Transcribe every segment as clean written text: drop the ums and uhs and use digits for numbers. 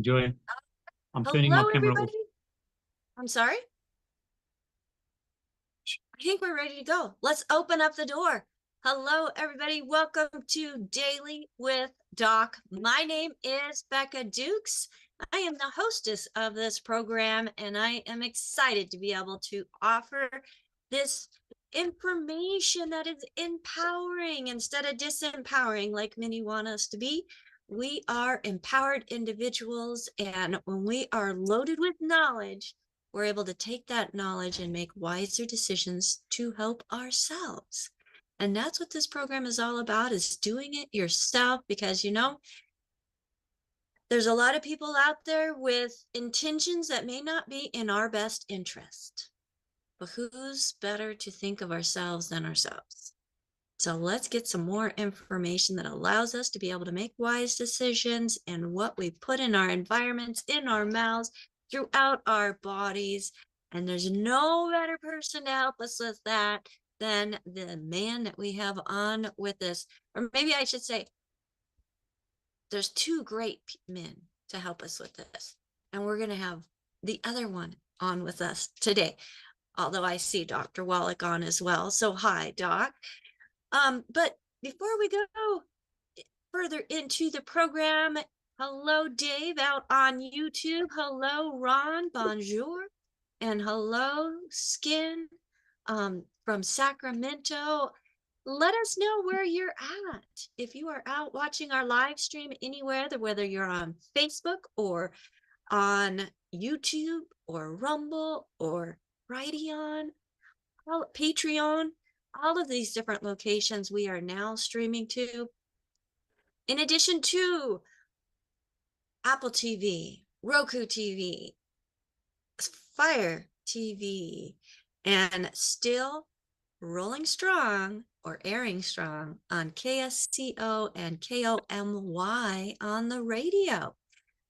Enjoy. I'm turning my Hello, camera off. everybody. I'm sorry. I think we're ready to go. Let's open up the door. Hello, everybody. Welcome to Daily with Doc. My name is Becca Dukes. I am the hostess of this program, and I am excited to be able to offer this information that is empowering instead of disempowering, like many want us to be. We are empowered individuals, and when we are loaded with knowledge, we're able to take that knowledge and make wiser decisions to help ourselves. And that's what this program is all about, is doing it yourself, because there's a lot of people out there with intentions that may not be in our best interest. But who's better to think of ourselves than ourselves? So let's get some more information that allows us to be able to make wise decisions and what we put in our environments, in our mouths, throughout our bodies. And there's no better person to help us with that than the man that we have on with us. Or maybe I should say, there's two great men to help us with this. And we're going to have the other one on with us today. Although I see Dr. Wallach on as well. So hi, Doc. But before we go further into the program, hello, Dave, out on YouTube. Hello, Ron, bonjour. And hello, Skin, from Sacramento. Let us know where you're at. If you are out watching our live stream anywhere, whether you're on Facebook or on YouTube or Rumble or Brighteon, Patreon, all of these different locations we are now streaming to, in addition to Apple TV, Roku TV, Fire TV, and still rolling strong or airing strong on KSCO and KOMY on the radio.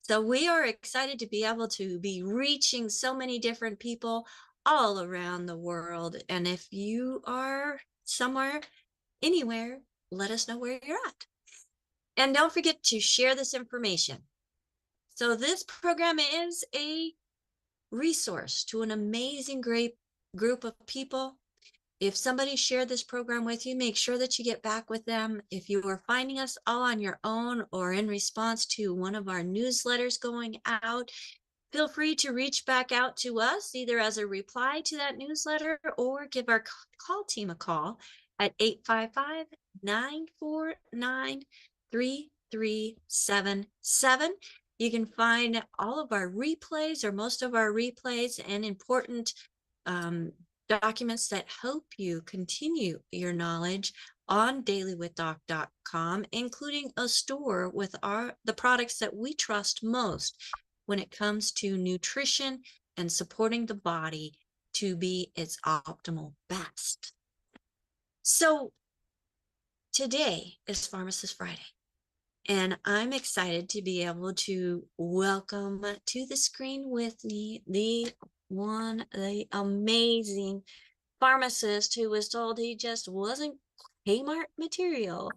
So we are excited to be able to be reaching so many different people all around the world. And if you are somewhere, anywhere, let us know where you're at. And don't forget to share this information. So this program is a resource to an amazing, great group of people. If somebody shared this program with you, make sure that you get back with them. If you are finding us all on your own or in response to one of our newsletters going out, feel free to reach back out to us, either as a reply to that newsletter or give our call team a call at 855-949-3377. You can find all of our replays or most of our replays and important documents that help you continue your knowledge on dailywithdoc.com, including a store with the products that we trust most when it comes to nutrition and supporting the body to be its optimal best. So today is Pharmacist Friday, and I'm excited to be able to welcome to the screen with me the amazing pharmacist who was told he just wasn't Kmart material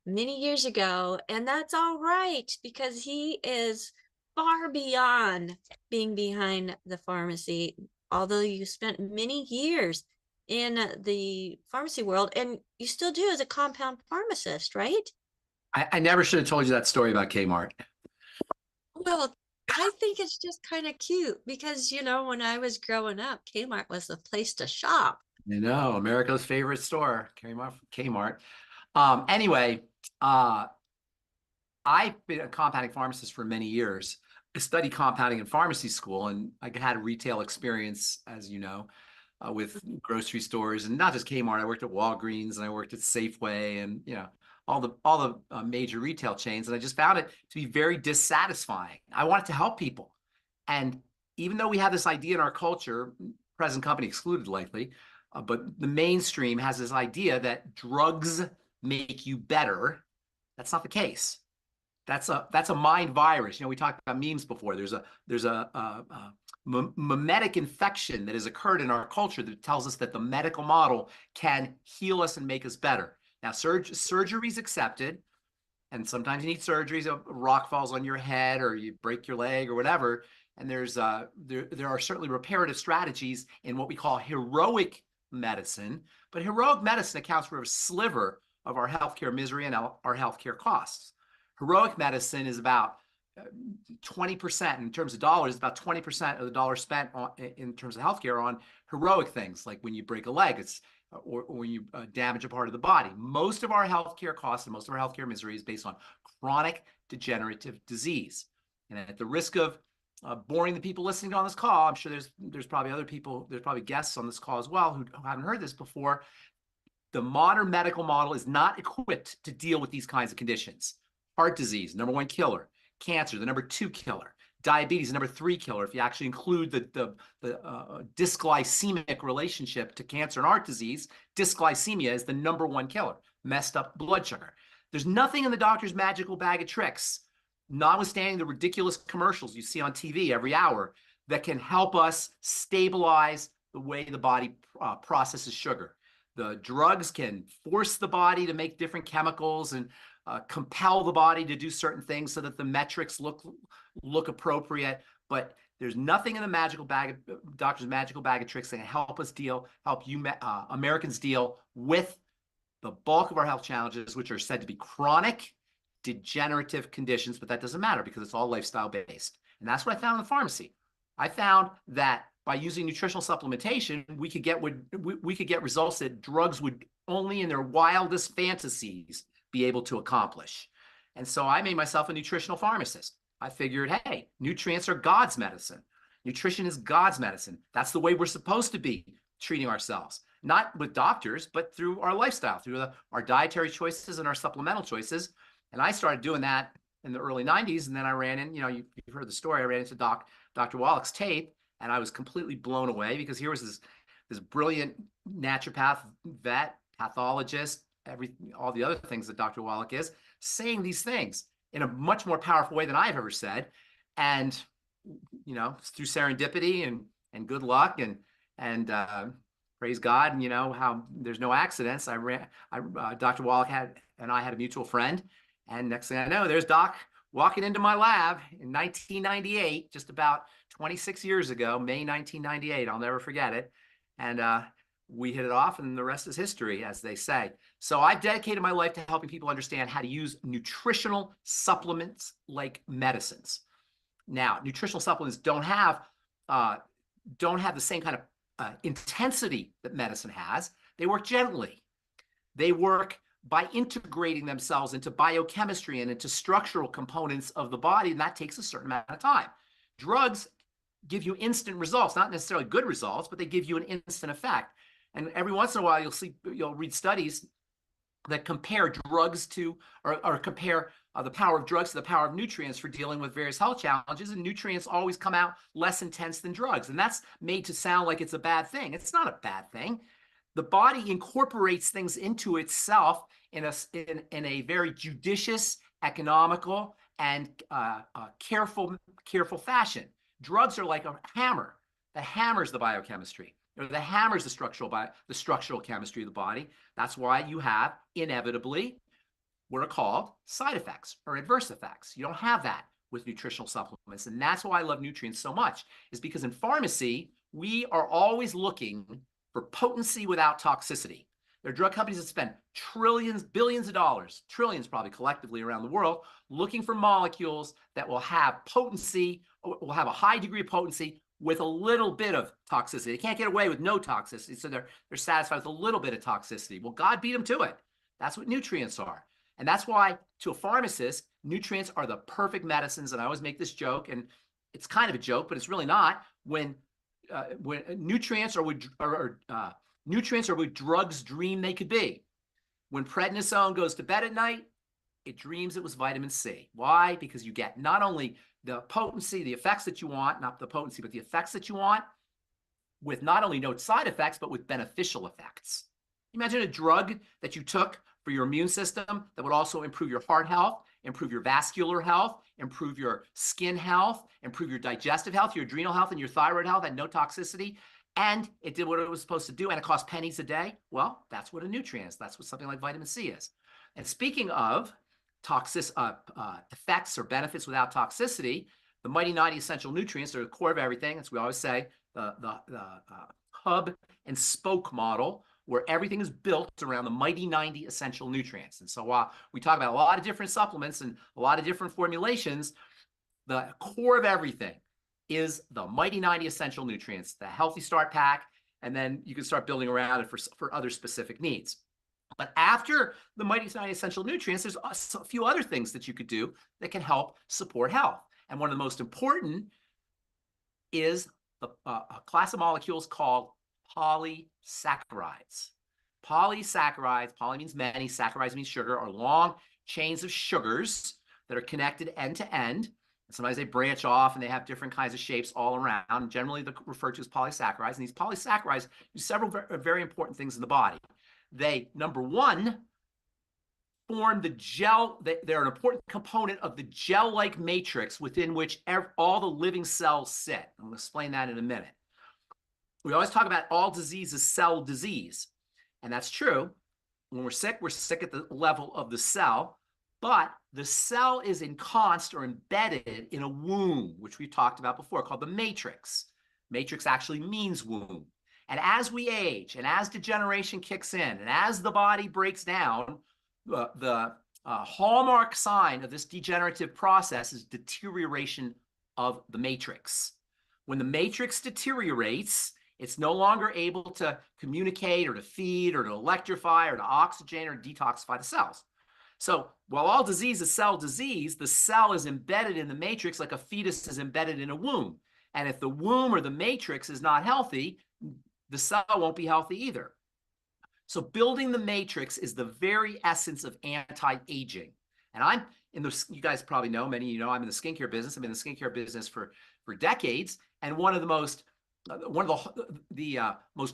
many years ago. And that's all right, because he is far beyond being behind the pharmacy, although you spent many years in the pharmacy world, and you still do as a compound pharmacist, right? I never should have told you that story about Kmart. Well, I think it's just kind of cute because, when I was growing up, Kmart was the place to shop. You know, America's favorite store, Kmart. Anyway, I've been a compounding pharmacist for many years. I studied compounding in pharmacy school, and I had a retail experience, as you know, with grocery stores, and not just Kmart. I worked at Walgreens, and I worked at Safeway, and all the major retail chains, and I just found it to be very dissatisfying. I wanted to help people, and even though we have this idea in our culture, present company excluded likely, but the mainstream has this idea that drugs make you better. That's not the case. That's a mind virus. We talked about memes before. There's a mimetic infection that has occurred in our culture that tells us that the medical model can heal us and make us better. Now, surgery is accepted. And sometimes you need surgeries. A rock falls on your head or you break your leg or whatever. And there are certainly reparative strategies in what we call heroic medicine. But heroic medicine accounts for a sliver of our healthcare misery and our healthcare costs. Heroic medicine is about 20% in terms of dollars, about 20% of the dollars spent on, in terms of healthcare on heroic things, like when you break a leg, or when you damage a part of the body. Most of our healthcare costs and most of our healthcare misery is based on chronic degenerative disease. And at the risk of boring the people listening on this call, I'm sure there's probably other people, there's probably guests on this call as well who haven't heard this before. The modern medical model is not equipped to deal with these kinds of conditions. Heart disease, #1 killer. Cancer, the #2 killer. Diabetes, the #3 killer. If you actually include the dysglycemic relationship to cancer and heart disease, dysglycemia is the #1 killer. Messed up blood sugar. There's nothing in the doctor's magical bag of tricks, notwithstanding the ridiculous commercials you see on TV every hour, that can help us stabilize the way the body processes sugar. The drugs can force the body to make different chemicals and compel the body to do certain things so that the metrics look appropriate. But there's nothing in the doctor's magical bag of tricks that can help you Americans deal with the bulk of our health challenges, which are said to be chronic degenerative conditions. But that doesn't matter because it's all lifestyle based. And that's what I found in the pharmacy. I found that by using nutritional supplementation, we could get results that drugs would only in their wildest fantasies be able to accomplish. And so I made myself a nutritional pharmacist. I figured, hey, nutrients are God's medicine. Nutrition is God's medicine. That's the way we're supposed to be treating ourselves, not with doctors, but through our lifestyle, through our dietary choices and our supplemental choices. And I started doing that in the early 90s. And then I ran in, you've heard the story. I ran into Dr. Wallach's tape, and I was completely blown away because here was this brilliant naturopath, vet, pathologist, all the other things that Dr. Wallach is, saying these things in a much more powerful way than I've ever said. And, through serendipity and good luck and praise God, and how there's no accidents. Dr. Wallach and I had a mutual friend. And next thing I know, there's Doc walking into my lab in 1998, just about 26 years ago, May 1998. I'll never forget it. And we hit it off, and the rest is history, as they say. So I've dedicated my life to helping people understand how to use nutritional supplements like medicines. Now, nutritional supplements don't have the same kind of intensity that medicine has. They work gently. They work by integrating themselves into biochemistry and into structural components of the body, and that takes a certain amount of time. Drugs give you instant results, not necessarily good results, but they give you an instant effect. And every once in a while, you'll read studies that compare drugs to, or compare the power of drugs to the power of nutrients for dealing with various health challenges. And nutrients always come out less intense than drugs. And that's made to sound like it's a bad thing. It's not a bad thing. The body incorporates things into itself in a very judicious, economical, and careful fashion. Drugs are like a hammer. The hammer's the biochemistry. The hammer's the structural chemistry of the body. That's why you have, inevitably, what are called side effects or adverse effects. You don't have that with nutritional supplements. And that's why I love nutrients so much, is because in pharmacy, we are always looking for potency without toxicity. There are drug companies that spend trillions, billions of dollars, trillions probably collectively around the world, looking for molecules that will have potency, will have a high degree of potency with a little bit of toxicity. They can't get away with no toxicity, so they're satisfied with a little bit of toxicity. Well, God beat them to it. That's what nutrients are. And that's why, to a pharmacist, nutrients are the perfect medicines. And I always make this joke, and it's kind of a joke, but it's really not. When nutrients are what drugs dream they could be. When prednisone goes to bed at night, it dreams it was vitamin C. Why? Because you get not only the potency, the effects that you want, not the potency, but the effects that you want, with not only no side effects, but with beneficial effects. Imagine a drug that you took for your immune system that would also improve your heart health, improve your vascular health, improve your skin health, improve your digestive health, your adrenal health, and your thyroid health, and no toxicity. And it did what it was supposed to do, and it cost pennies a day. Well, that's what a nutrient is. That's what something like vitamin C is. And speaking of effects or benefits without toxicity, the mighty 90 essential nutrients are the core of everything. As we always say, the hub and spoke model, where everything is built around the mighty 90 essential nutrients. And so while we talk about a lot of different supplements and a lot of different formulations, the core of everything is the mighty 90 essential nutrients, the healthy start pack, and then you can start building around it for other specific needs. But after the mighty 90 essential nutrients, there's a few other things that you could do that can help support health. And one of the most important is a class of molecules called polysaccharides. Polysaccharides, poly means many, saccharides means sugar, are long chains of sugars that are connected end to end. Sometimes they branch off and they have different kinds of shapes all around. Generally, they're referred to as polysaccharides. And these polysaccharides do several very important things in the body. They, number one, form the gel. They're an important component of the gel-like matrix within which all the living cells sit. I'm going to explain that in a minute. We always talk about all disease is cell disease. And that's true. When we're sick at the level of the cell. But the cell is ensconced or embedded in a womb, which we talked about before, called the matrix. Matrix actually means womb. And as we age, and as degeneration kicks in, and as the body breaks down, the hallmark sign of this degenerative process is deterioration of the matrix. When the matrix deteriorates, it's no longer able to communicate or to feed or to electrify or to oxygenate or detoxify the cells. So while all disease is cell disease, the cell is embedded in the matrix like a fetus is embedded in a womb. And if the womb or the matrix is not healthy, the cell won't be healthy either. So building the matrix is the very essence of anti-aging. And you guys probably know, many of you know, I'm in the skincare business. I've been in the skincare business for decades. And one of the most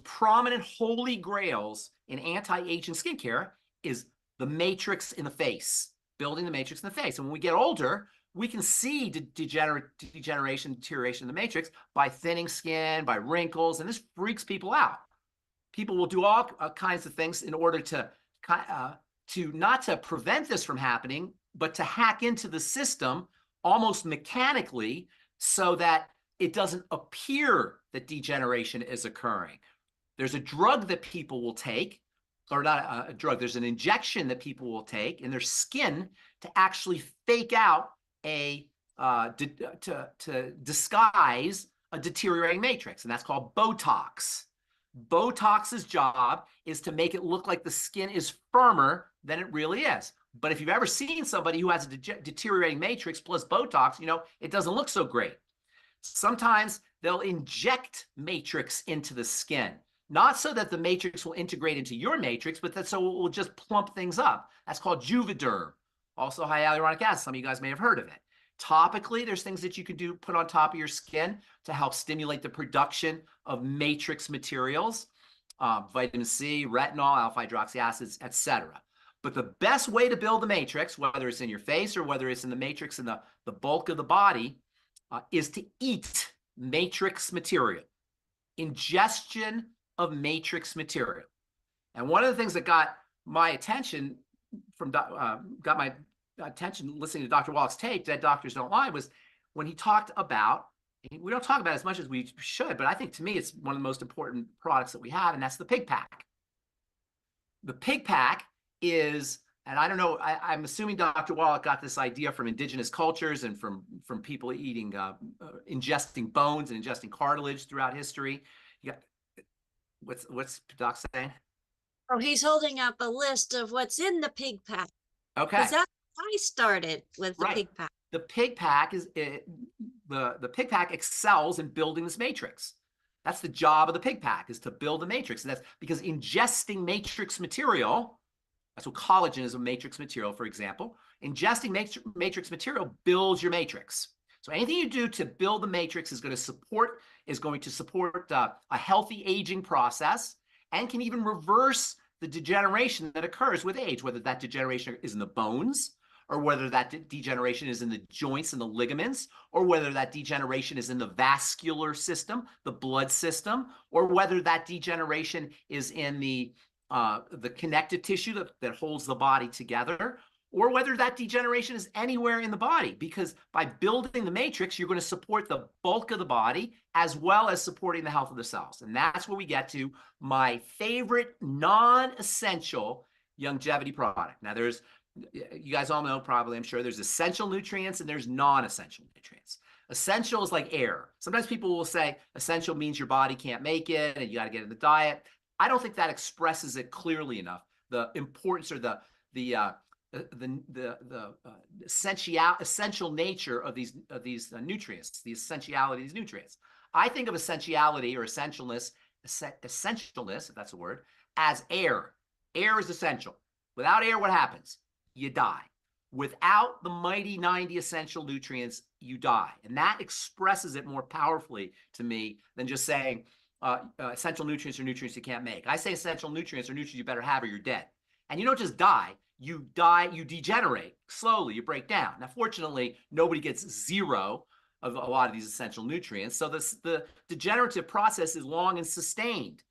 prominent holy grails in anti-aging skincare is the matrix in the face, building the matrix in the face. And when we get older, we can see degeneration, deterioration in the matrix by thinning skin, by wrinkles, and this freaks people out. People will do all kinds of things in order to not to prevent this from happening, but to hack into the system almost mechanically so that it doesn't appear that degeneration is occurring. There's a drug that people will take, or not a drug, there's an injection that people will take in their skin to actually fake out to disguise a deteriorating matrix, and that's called Botox. Botox's job is to make it look like the skin is firmer than it really is. But if you've ever seen somebody who has a deteriorating matrix plus Botox, you know, it doesn't look so great. Sometimes they'll inject matrix into the skin, not so that the matrix will integrate into your matrix, but that so it will just plump things up. That's called Juvederm. Also high hyaluronic acid. Some of you guys may have heard of it. Topically, there's things that you can do, put on top of your skin to help stimulate the production of matrix materials, vitamin C, retinol, alpha-hydroxy acids, etc. But the best way to build the matrix, whether it's in your face or whether it's in the matrix in the bulk of the body, is to eat matrix material. Ingestion of matrix material. And one of the things that got my attention listening to Dr. Wallach's tape, Dead Doctors Don't Lie, was when he talked about, we don't talk about it as much as we should, but I think to me it's one of the most important products that we have, and that's the pig pack. The pig pack is, and I don't know, I'm assuming Dr. Wallach got this idea from indigenous cultures and from people eating, ingesting bones and ingesting cartilage throughout history. You got, what's Doc saying? Oh, he's holding up a list of what's in the pig pack. Okay. Because that's how I started with the pig pack. The pig pack is the pig pack excels in building this matrix. That's the job of the pig pack, is to build a matrix. And that's because ingesting matrix material, that's what collagen is, a matrix material, for example. Ingesting matrix material builds your matrix. So anything you do to build the matrix is going to support a healthy aging process, and can even reverse the degeneration that occurs with age, whether that degeneration is in the bones, or whether that degeneration is in the joints and the ligaments, or whether that degeneration is in the vascular system, the blood system, or whether that degeneration is in the connective tissue that holds the body together, or whether that degeneration is anywhere in the body, because by building the matrix, you're going to support the bulk of the body as well as supporting the health of the cells. And that's where we get to my favorite non-essential longevity product. Now, you guys all know probably, I'm sure, there's essential nutrients and there's non-essential nutrients. Essential is like air. Sometimes people will say essential means your body can't make it and you got to get in the diet. I don't think that expresses it clearly enough, the importance or the essential nature of these nutrients, the essentiality of these nutrients. I think of essentiality or essentialness, if that's a word, as air. Air is essential. Without air, what happens? You die. Without the mighty 90 essential nutrients, you die. And that expresses it more powerfully to me than just saying essential nutrients are nutrients you can't make. I say essential nutrients are nutrients you better have or you're dead. And you don't just die, you degenerate slowly, you break down. Now, fortunately, nobody gets zero of a lot of these essential nutrients. So the degenerative process is long and sustained.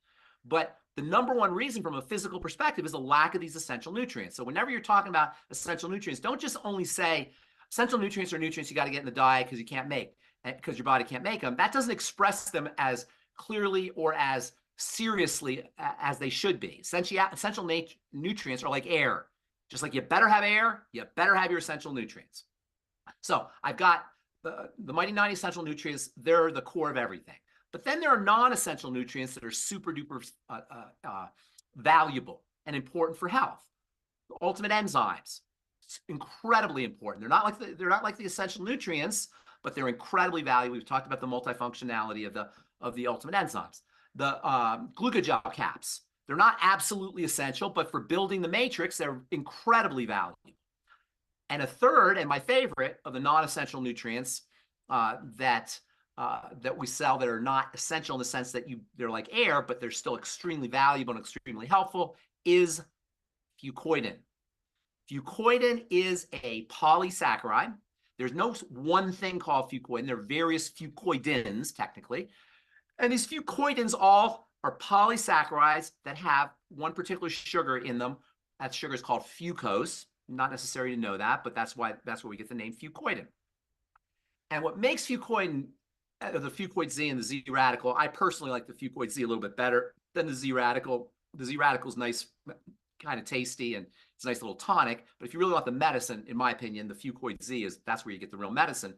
But the number one reason from a physical perspective is a lack of these essential nutrients. So whenever you're talking about essential nutrients, don't just only say essential nutrients are nutrients you got to get in the diet because you can't make, because your body can't make them. That doesn't express them as clearly or as seriously as they should be. Essential nutrients are like air. Just like you better have air, you better have your essential nutrients. So I've got the mighty 90 essential nutrients. They're the core of everything. But then there are non-essential nutrients that are super duper valuable and important for health. Ultimate enzymes, incredibly important. They're not like the essential nutrients, but they're incredibly valuable. We've talked about the multifunctionality of the ultimate enzymes. The glucogel caps, they're not absolutely essential, but for building the matrix, they're incredibly valuable. And a third, and my favorite, of the non-essential nutrients that we sell that are not essential in the sense that they're like air, but they're still extremely valuable and extremely helpful, is fucoidan. Fucoidan is a polysaccharide. There's no one thing called fucoidan. There are various fucoidins, technically. And these fucoidins all are polysaccharides that have one particular sugar in them. That sugar is called fucose. Not necessary to know that, but that's where we get the name fucoidan. And what makes fucoidan, the fucoid Z and the Z radical, I personally like the fucoid Z a little bit better than the Z radical. The Z radical is nice, kind of tasty, and it's a nice little tonic. But if you really want the medicine, in my opinion, the fucoid Z that's where you get the real medicine.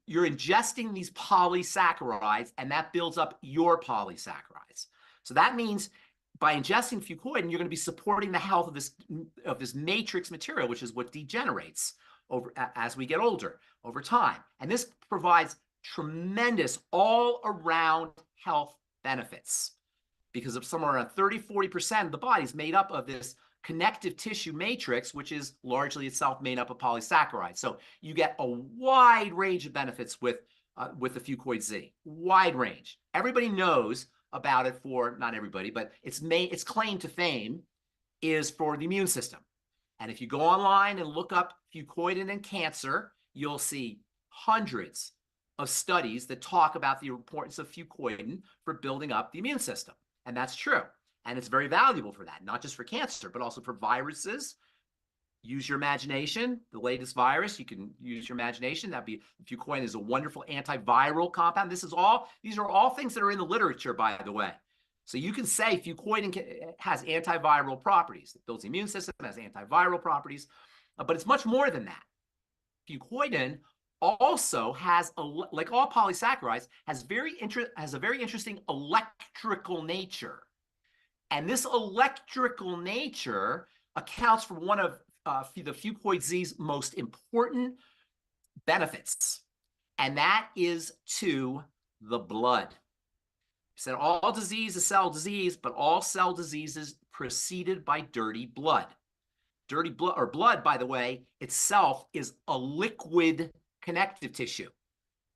You're ingesting these polysaccharides, and that builds up your polysaccharides. So that means by ingesting fucoidan, you're going to be supporting the health of this matrix material, which is what degenerates as we get older over time. And this provides tremendous all-around health benefits because of somewhere around 30–40% of the body is made up of this connective tissue matrix, which is largely itself made up of polysaccharides. So you get a wide range of benefits with the fucoid Z, wide range. Everybody knows about it not everybody, but its claim to fame is for the immune system. And if you go online and look up fucoidan and cancer, you'll see hundreds of studies that talk about the importance of fucoidan for building up the immune system. And that's true. And it's very valuable for that, not just for cancer, but also for viruses. Use your imagination. The latest virus, you can use your imagination. Fucoidan is a wonderful antiviral compound. These are all things that are in the literature, by the way. So you can say fucoidan has antiviral properties. It builds the immune system, has antiviral properties, but it's much more than that. Fucoidan also has, like all polysaccharides, has a very interesting electrical nature. And this electrical nature accounts for one of the fucoid Z's most important benefits, and that is to the blood. We said all disease is cell disease, but all cell diseases preceded by dirty blood. Dirty blood, or blood, by the way, itself is a liquid connective tissue.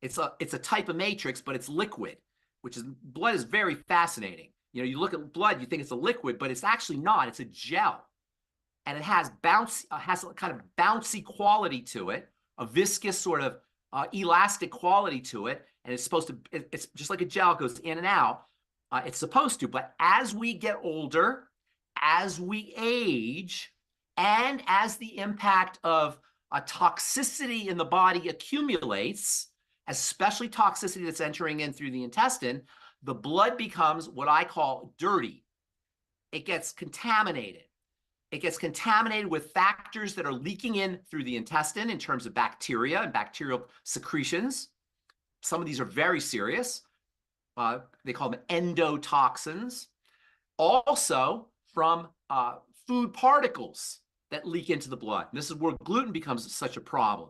It's a type of matrix, but it's liquid, blood is very fascinating. You know, you look at blood, you think it's a liquid, but it's actually not. It's a gel. And it has a kind of bouncy quality to it, a viscous sort of elastic quality to it. And it's just like a gel, goes in and out. It's supposed to. But as we get older, as we age, And as the impact of a toxicity in the body accumulates, especially toxicity that's entering in through the intestine, the blood becomes what I call dirty. It gets contaminated. It gets contaminated with factors that are leaking in through the intestine in terms of bacteria and bacterial secretions. Some of these are very serious. They call them endotoxins. Also from food particles that leak into the blood. And this is where gluten becomes such a problem.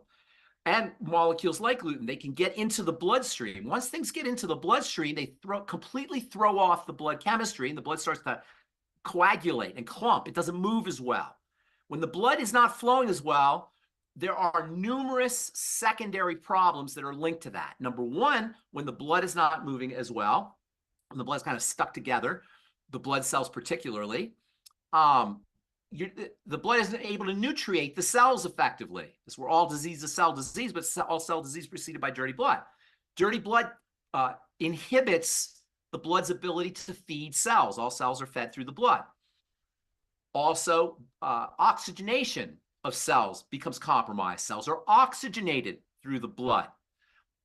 And molecules like gluten, they can get into the bloodstream. Once things get into the bloodstream, they completely throw off the blood chemistry, and the blood starts to coagulate and clump. It doesn't move as well. When the blood is not flowing as well, there are numerous secondary problems that are linked to that. Number one, when the blood is not moving as well, when the blood's kind of stuck together, the blood cells particularly, the blood isn't able to nutriate the cells effectively. This where all disease is cell disease, but all cell disease preceded by dirty blood. Dirty blood inhibits the blood's ability to feed cells. All cells are fed through the blood. Also, oxygenation of cells becomes compromised. Cells are oxygenated through the blood.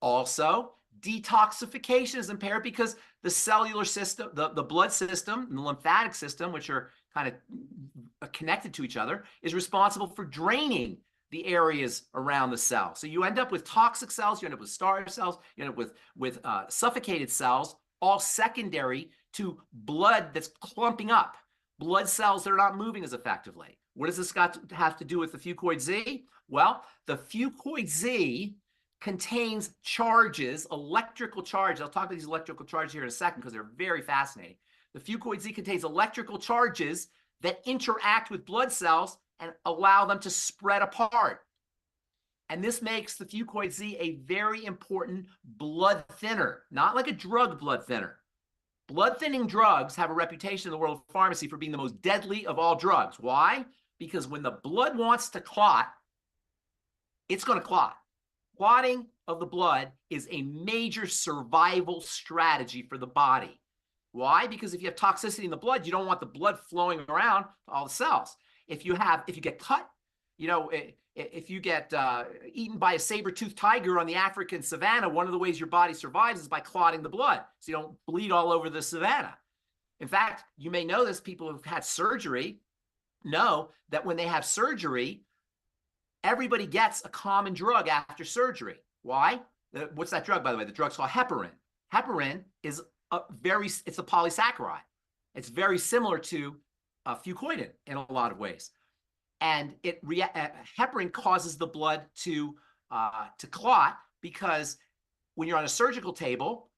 Also, detoxification is impaired because the cellular system, the blood system and the lymphatic system, which are kind of connected to each other, is responsible for draining the areas around the cell. So you end up with toxic cells, you end up with starved cells, you end up with suffocated cells, all secondary to blood that's clumping up, blood cells that are not moving as effectively. What does this got to have to do with the Fucoid Z? Well, the Fucoid Z contains charges, electrical charges. I'll talk about these electrical charges here in a second because they're very fascinating. The Fucoid Z contains electrical charges that interact with blood cells and allow them to spread apart. And this makes the Fucoid Z a very important blood thinner, not like a drug blood thinner. Blood thinning drugs have a reputation in the world of pharmacy for being the most deadly of all drugs. Why? Because when the blood wants to clot, it's going to clot. Clotting of the blood is a major survival strategy for the body. Why? Because if you have toxicity in the blood, you don't want the blood flowing around to all the cells. If you get cut, if you get eaten by a saber-toothed tiger on the African savannah, one of the ways your body survives is by clotting the blood, so you don't bleed all over the savannah. In fact, you may know this, people who've had surgery know that when they have surgery, everybody gets a common drug after surgery. Why? What's that drug, by the way? The drug's called heparin. Heparin is it's a polysaccharide. It's very similar to fucoidan in a lot of ways. And heparin causes the blood to clot because when you're on a surgical table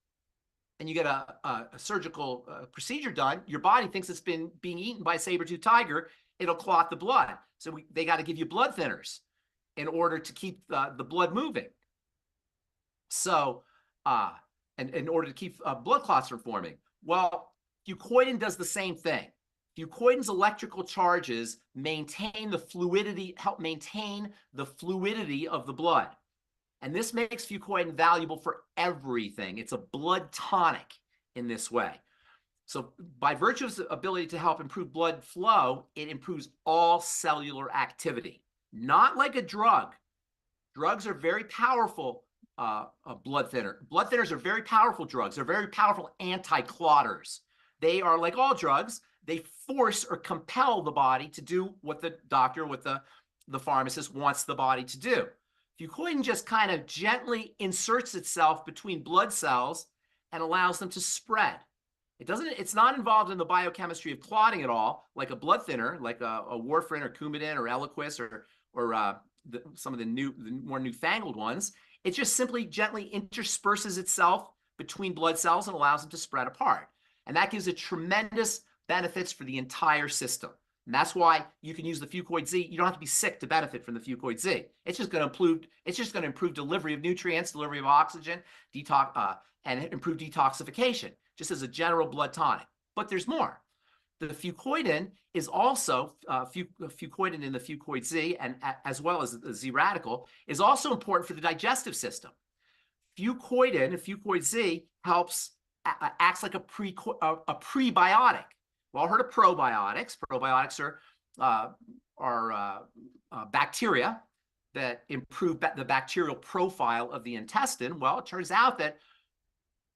and you get a surgical procedure done, your body thinks it's being eaten by a saber-toothed tiger. It'll clot the blood. So they got to give you blood thinners in order to keep the blood moving. So, and in order to keep blood clots from forming. Well, fucoidan does the same thing. Fucoidan's electrical charges help maintain the fluidity of the blood. And this makes fucoidan valuable for everything. It's a blood tonic in this way. So by virtue of its ability to help improve blood flow, it improves all cellular activity. Not like a drug. Drugs are very powerful blood thinner. Blood thinners are very powerful drugs. They're very powerful anti-clotters. They are like all drugs. They force or compel the body to do what the doctor, what the pharmacist wants the body to do. Fucoidan just kind of gently inserts itself between blood cells and allows them to spread. It's not involved in the biochemistry of clotting at all, like a blood thinner, like a warfarin or Coumadin or Eliquis or some of the more newfangled ones. It just simply gently intersperses itself between blood cells and allows them to spread apart. And that gives it tremendous benefits for the entire system. And that's why you can use the Fucoid Z. You don't have to be sick to benefit from the Fucoid Z. It's just going to improve delivery of nutrients, delivery of oxygen, and improve detoxification, just as a general blood tonic. But there's more. The fucoidan is also, fucoidan in the Fucoid Z, and as well as the Z radical, is also important for the digestive system. Fucoidan, Fucoid Z, acts like a prebiotic. Well, I've heard of probiotics. Probiotics are bacteria that improve the bacterial profile of the intestine. Well, it turns out that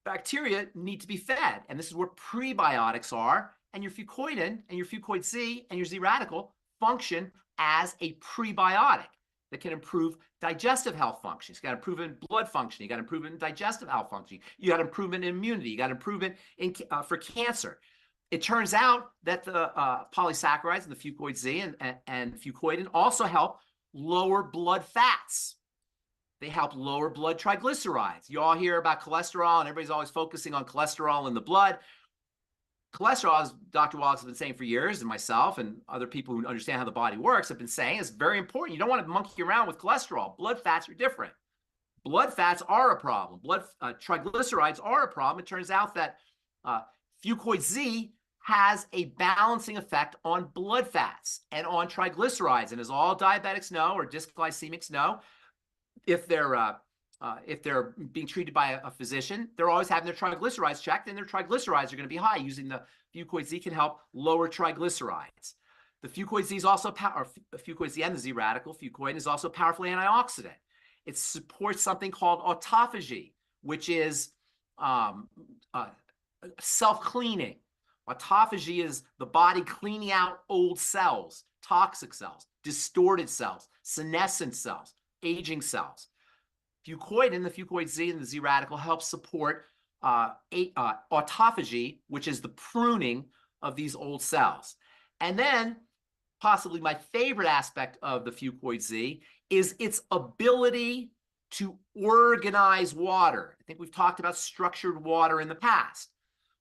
bacteria need to be fed, and this is where prebiotics are, and your fucoidan and your fucoid Z and your Z radical function as a prebiotic that can improve digestive health functions. You got improvement in blood function. You got improvement in digestive health function. You got improvement in immunity. You got improvement in for cancer. It turns out that the polysaccharides and the fucoid Z and fucoidan also help lower blood fats. They help lower blood triglycerides. You all hear about cholesterol, and everybody's always focusing on cholesterol in the blood. Cholesterol, as Dr. Wallach has been saying for years, and myself and other people who understand how the body works have been saying, is very important. You don't want to monkey around with cholesterol. Blood fats are different. Blood fats are a problem. Blood triglycerides are a problem. It turns out that fucoid Z has a balancing effect on blood fats and on triglycerides. And as all diabetics know, or dysglycemics know, if they're being treated by a physician, they're always having their triglycerides checked, and their triglycerides are going to be high. Using the fucoid Z can help lower triglycerides. The fucoid Z is also fucoid Z and the Z radical fucoid is also powerfully antioxidant. It supports something called autophagy, which is self-cleaning. Autophagy is the body cleaning out old cells, toxic cells, distorted cells, senescent cells, aging cells. Fucoidan, the fucoid Z and the Z radical, help support autophagy, which is the pruning of these old cells. And then possibly my favorite aspect of the fucoid Z is its ability to organize water. I think we've talked about structured water in the past.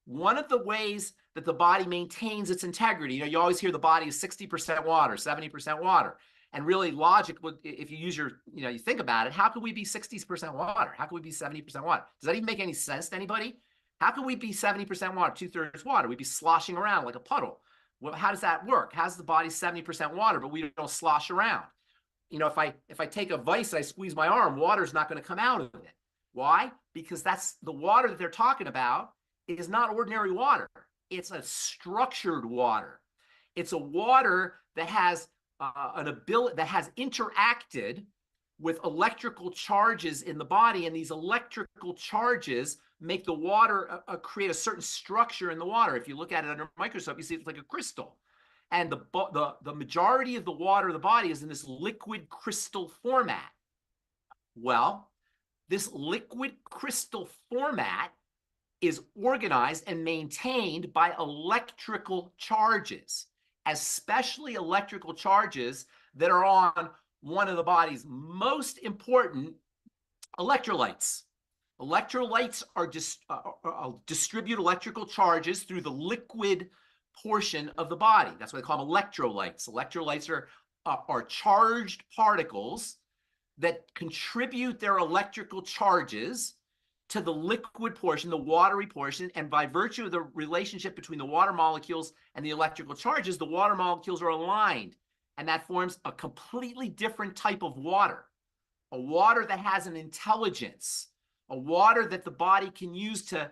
One of the ways that the body maintains its integrity, you always hear the body is 60% water, 70% water. And really logic would, if you use your, you think about it, how could we be 60% water? How could we be 70% water? Does that even make any sense to anybody? How could we be 70% water, 2/3 water? We'd be sloshing around like a puddle. Well, how does that work? How's the body 70% water, but we don't slosh around? If I take a vice and I squeeze my arm, water's not going to come out of it. Why? Because that's the water that they're talking about is not ordinary water. It's a structured water. It's a water that has an ability, that has interacted with electrical charges in the body, and these electrical charges make the water create a certain structure in the water. If you look at it under a microscope, you see it's like a crystal. And the majority of the water of the body is in this liquid crystal format. Well, this liquid crystal format is organized and maintained by electrical charges, especially electrical charges that are on one of the body's most important electrolytes. Electrolytes are distribute electrical charges through the liquid portion of the body. That's why they call them electrolytes. Electrolytes are charged particles that contribute their electrical charges to the liquid portion, the watery portion, and by virtue of the relationship between the water molecules and the electrical charges, the water molecules are aligned, and that forms a completely different type of water, a water that has an intelligence, a water that the body can use to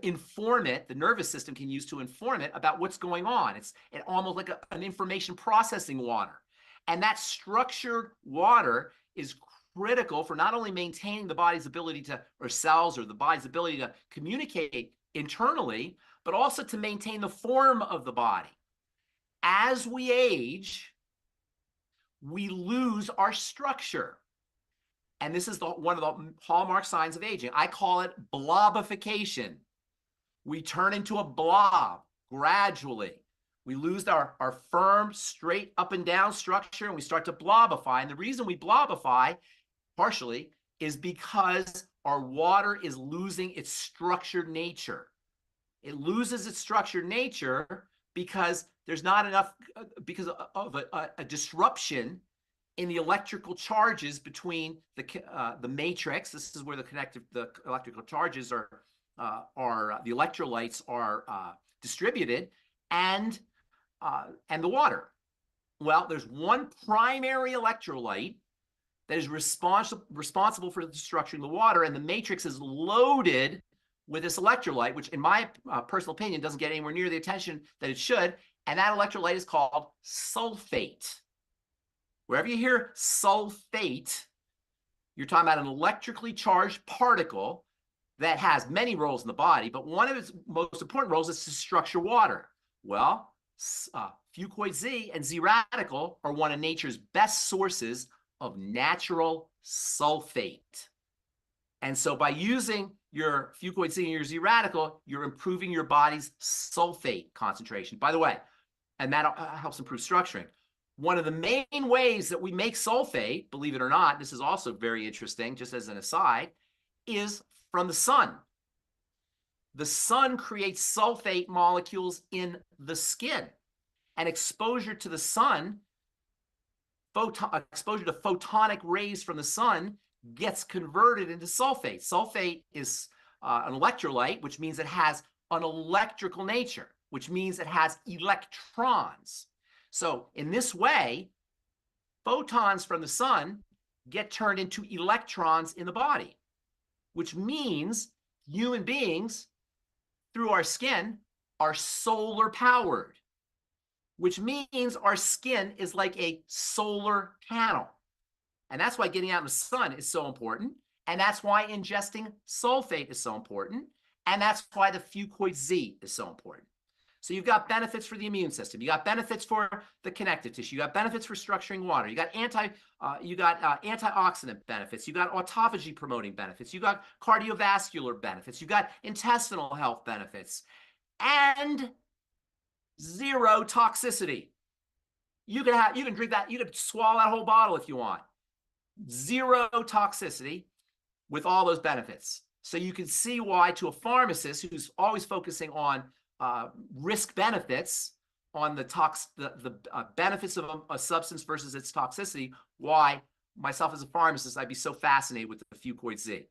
inform it, the nervous system can use to inform it about what's going on. It's almost like an information processing water. And that structured water is critical for not only maintaining the body's ability to, or cells or the body's ability to communicate internally, but also to maintain the form of the body. As we age, we lose our structure. And this is one of the hallmark signs of aging. I call it blobification. We turn into a blob gradually. We lose our firm, straight up and down structure, and we start to blobify. And the reason we blobify, partially, is because our water is losing its structured nature. It loses its structured nature because there's not enough, because of a disruption in the electrical charges between the matrix. This is where the electrical charges are the electrolytes are distributed, and the water. Well, there's one primary electrolyte that is responsible for structuring the water, and the matrix is loaded with this electrolyte, which in my personal opinion doesn't get anywhere near the attention that it should, And that electrolyte is called sulfate. Wherever you hear sulfate, you're talking about an electrically charged particle that has many roles in the body, but one of its most important roles is to structure water. Well, Fucoid Z and Z radical are one of nature's best sources of natural sulfate. And so by using your Fucoid Z and your Z radical, you're improving your body's sulfate concentration. By the way, and that helps improve structuring. One of the main ways that we make sulfate, believe it or not, this is also very interesting, just as an aside, is from the sun. The sun creates sulfate molecules in the skin, and exposure to the sun, exposure to photonic rays from the sun gets converted into sulfate. Sulfate is an electrolyte, which means it has an electrical nature, which means it has electrons. So in this way, photons from the sun get turned into electrons in the body, which means human beings, through our skin, are solar powered, which means our skin is like a solar panel. And that's why getting out in the sun is so important. And that's why ingesting sulfate is so important. And that's why the Fucoid Z is so important. So you've got benefits for the immune system. You got benefits for the connective tissue. You got benefits for structuring water. You got antioxidant benefits. You got autophagy promoting benefits. You got cardiovascular benefits. You got intestinal health benefits, and zero toxicity. You can drink that. You can swallow that whole bottle if you want. Zero toxicity with all those benefits. So you can see why, to a pharmacist who's always focusing on risk benefits, on the benefits of a substance versus its toxicity, why myself as a pharmacist, I'd be so fascinated with the Fucoid Z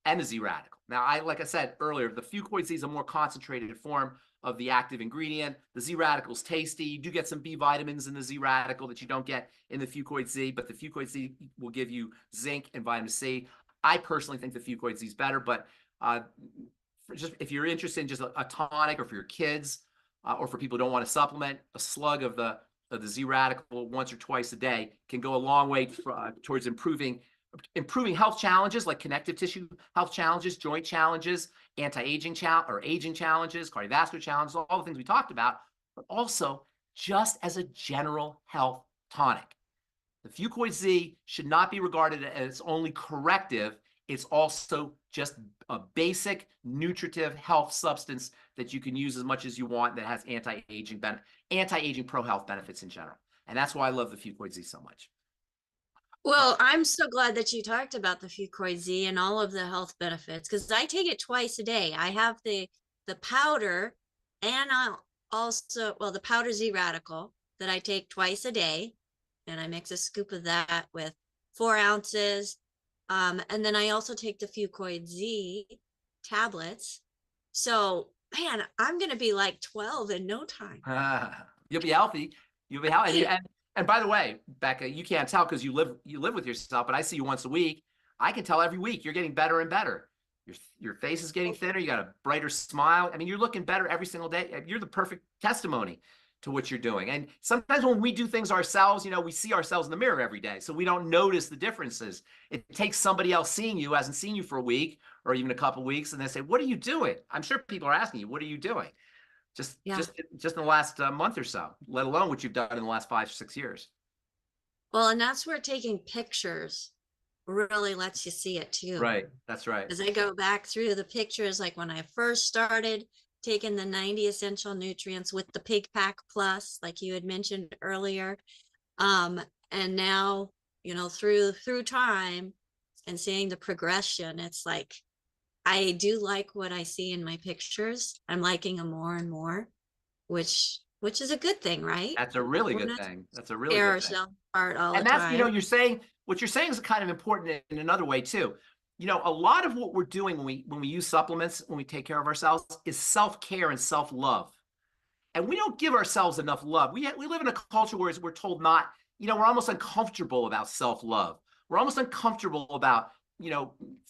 and the Z radical. Now, like I said earlier, the Fucoid Z is a more concentrated form of the active ingredient. The Z radical is tasty. You do get some B vitamins in the Z radical that you don't get in the Fucoid Z, but the Fucoid Z will give you zinc and vitamin C. I personally think the Fucoid Z is better, but just if you're interested in just a tonic, or for your kids, or for people who don't want to supplement, a slug of the Z radical once or twice a day can go a long way towards improving health challenges like connective tissue health challenges, joint challenges, anti-aging aging challenges, cardiovascular challenges, all the things we talked about, but also just as a general health tonic. The Fucoid Z should not be regarded as only corrective. It's also just a basic nutritive health substance that you can use as much as you want, that has anti-aging pro-health benefits in general. And that's why I love the Fucoid Z so much. Well, I'm so glad that you talked about the Fucoid Z and all of the health benefits, because I take it twice a day. I have the powder, and I'll also, well, the powder Z radical that I take twice a day, and I mix a scoop of that with 4 ounces. And then I also take the Fucoid Z tablets. So, man, I'm going to be like 12 in no time. You'll be healthy. You'll be healthy. And by the way, Becca, you can't tell because you live with yourself, but I see you once a week. I can tell every week you're getting better and better. Your face is getting thinner. You got a brighter smile. I mean, you're looking better every single day. You're the perfect testimony to what you're doing. And sometimes when we do things ourselves, we see ourselves in the mirror every day, so we don't notice the differences. It takes somebody else seeing you, hasn't seen you for a week or even a couple of weeks, and they say, "What are you doing?" I'm sure people are asking you, "What are you doing?" Just in the last month or so, let alone what you've done in the last 5 or 6 years. Well, and that's where taking pictures really lets you see it too. Right. That's right. As I go back through the pictures, like when I first started taking the 90 essential nutrients with the Pig Pack Plus, like you had mentioned earlier. And now, through time and seeing the progression, it's like, I do like what I see in my pictures. I'm liking them more and more, which is a good thing, right? That's a really good thing. That's a really good thing. And that's, what you're saying is kind of important in another way too. A lot of what we're doing when we use supplements, when we take care of ourselves, is self-care and self-love. And we don't give ourselves enough love. We live in a culture where we're told not, we're almost uncomfortable about self-love. We're almost uncomfortable about,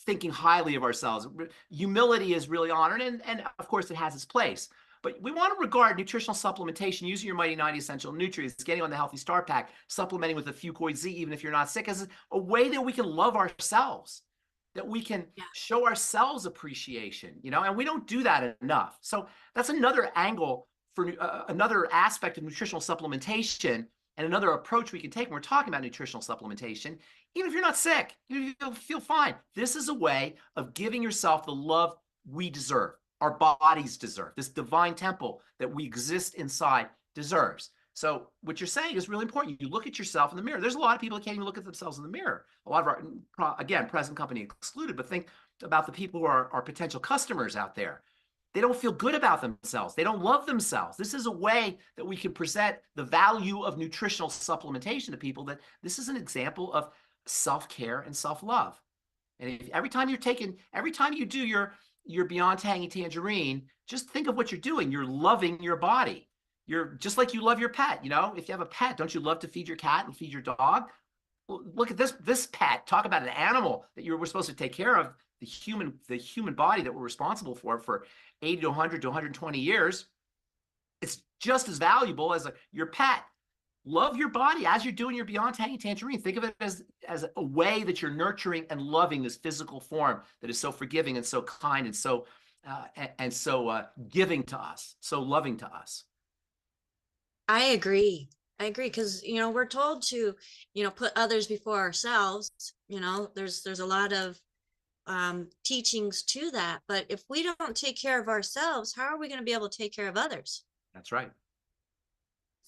thinking highly of ourselves. Humility is really honored, and of course it has its place. But we want to regard nutritional supplementation, using your Mighty 90 essential nutrients, getting on the Healthy Start Pack, supplementing with a Fucoidan Z, even if you're not sick, as a way that we can love ourselves, that we can show ourselves appreciation, you know, and we don't do that enough. So that's another angle for another aspect of nutritional supplementation, and another approach we can take when we're talking about nutritional supplementation. Even if you're not sick, you feel fine. This is a way of giving yourself the love we deserve, our bodies deserve, this divine temple that we exist inside deserves. So what you're saying is really important. You look at yourself in the mirror. There's a lot of people that can't even look at themselves in the mirror. A lot of our, again, present company excluded, but think about the people who are our potential customers out there. They don't feel good about themselves. They don't love themselves. This is a way that we can present the value of nutritional supplementation to people, that this is an example of self-care and self-love. And if, every time you do your Beyond Tangy Tangerine, just think of what you're doing. You're loving your body. You're just like you love your pet. You know, if you have a pet, don't you love to feed your cat and feed your dog? Well, look at this pet. Talk about an animal that we're supposed to take care of. The human body that we're responsible for 80 to 100 to 120 years. It's just as valuable as your pet. Love your body as you're doing your Beyond Tangy Tangerine. Think of it as a way that you're nurturing and loving this physical form that is so forgiving and so kind and so giving to us, so loving to us. I agree. Because, you know, we're told to, you know, put others before ourselves. You know, there's a lot of teachings to that. But if we don't take care of ourselves, how are we going to be able to take care of others? That's right.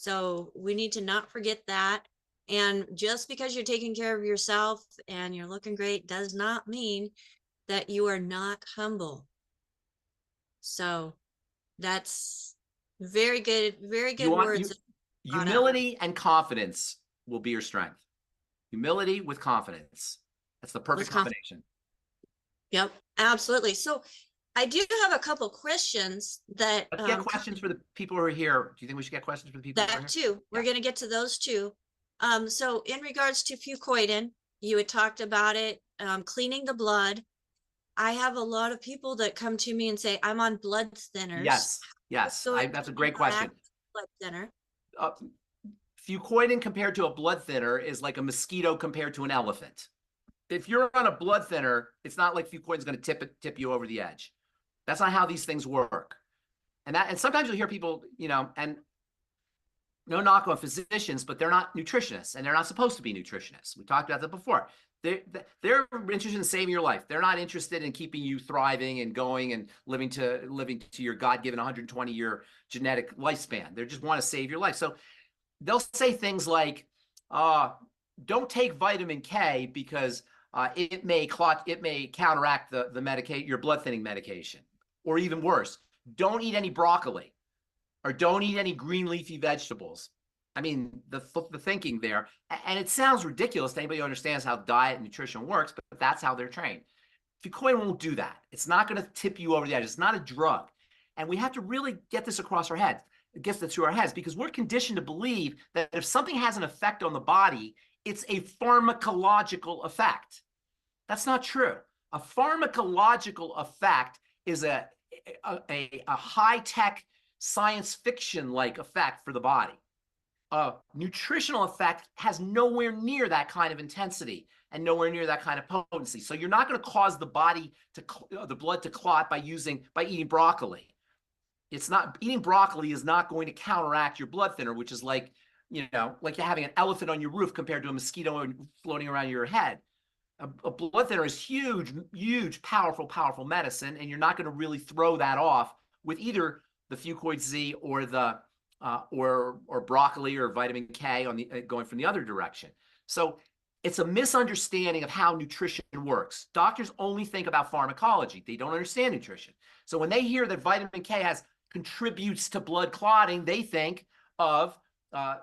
So we need to not forget that. And just because you're taking care of yourself and you're looking great does not mean that you are not humble. So that's very good words. Humility and confidence will be your strength. Humility with confidence. That's the perfect combination. Yep, absolutely. So I do have a couple questions that let's get questions for the people who are here. Do you think we should get questions for the people who are here? Too. We're going to get to those too. So in regards to Fucoidan, you had talked about it, cleaning the blood. I have a lot of people that come to me and say, I'm on blood thinners. Yes. That's a great question. Blood thinner. Fucoidan compared to a blood thinner is like a mosquito compared to an elephant. If you're on a blood thinner, it's not like Fucoidan is going to tip you over the edge. That's not how these things work. And sometimes you'll hear people, you know, and no knock on physicians, but they're not nutritionists, and they're not supposed to be nutritionists. We talked about that before. They're interested in saving your life. They're not interested in keeping you thriving and going and living to your God-given 120-year genetic lifespan. They just want to save your life. So they'll say things like, don't take vitamin K because it may counteract your blood thinning medication. Or even worse, don't eat any broccoli, or don't eat any green leafy vegetables. I mean, the thinking there, and it sounds ridiculous to anybody who understands how diet and nutrition works, but that's how they're trained. Fucoidan won't do that. It's not going to tip you over the edge. It's not a drug. And we have to really get this across our heads, through our heads, because we're conditioned to believe that if something has an effect on the body, it's a pharmacological effect. That's not true. A pharmacological effect is a high-tech science fiction-like effect for the body. A nutritional effect has nowhere near that kind of intensity and nowhere near that kind of potency. So you're not going to cause the blood to clot by eating broccoli. Eating broccoli is not going to counteract your blood thinner, which is like you're having an elephant on your roof compared to a mosquito floating around your head. A blood thinner is huge, powerful medicine, and you're not going to really throw that off with either the Fucoidan Z or the or broccoli or vitamin K going from the other direction. So it's a misunderstanding of how nutrition works. Doctors only think about pharmacology. They don't understand nutrition. So when they hear that vitamin K contributes to blood clotting, they think of a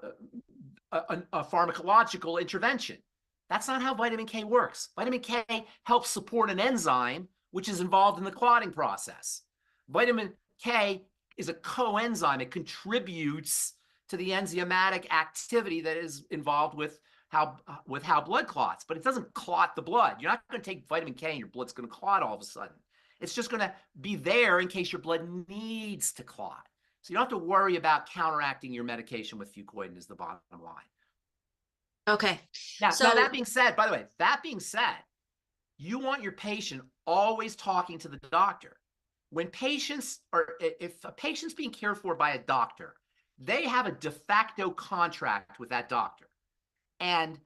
pharmacological intervention. That's not how vitamin K works. Vitamin K helps support an enzyme which is involved in the clotting process. Vitamin K is a coenzyme. It contributes to the enzymatic activity that is involved with how blood clots, but it doesn't clot the blood. You're not going to take vitamin K and your blood's going to clot all of a sudden. It's just going to be there in case your blood needs to clot. So you don't have to worry about counteracting your medication with Fucoidan is the bottom line. Okay. Now, So that being said, by the way, that being said, you want your patient always talking to the doctor. When patients are, if a patient's being cared for by a doctor, they have a de facto contract with that doctor. And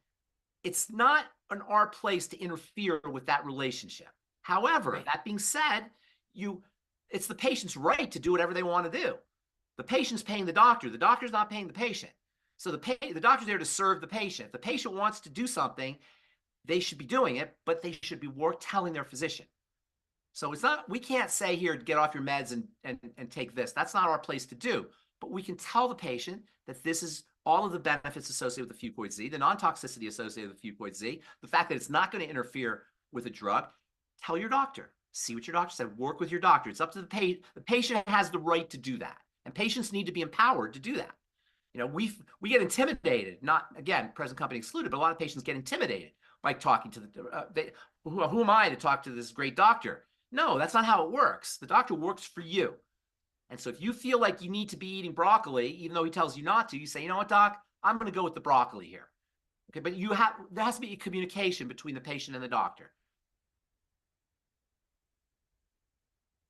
it's not in our place to interfere with that relationship. However, Right. that being said, it's the patient's right to do whatever they want to do. The patient's paying the doctor. The doctor's not paying the patient. So the doctor's there to serve the patient. If the patient wants to do something, they should be doing it, but they should be telling their physician. So it's not, we can't say here, get off your meds and take this. That's not our place to do. But we can tell the patient that this is all of the benefits associated with the Fucoid Z, the non-toxicity associated with Fucoid Z, the fact that it's not going to interfere with a drug. Tell your doctor. See what your doctor said. Work with your doctor. It's up to the patient. The patient has the right to do that. And patients need to be empowered to do that. You know, we get intimidated, not, again, present company excluded, but a lot of patients get intimidated by talking to who am I to talk to this great doctor? No, that's not how it works. The doctor works for you. And so if you feel like you need to be eating broccoli, even though he tells you not to, you say, you know what, doc, I'm going to go with the broccoli here. Okay, but there has to be a communication between the patient and the doctor.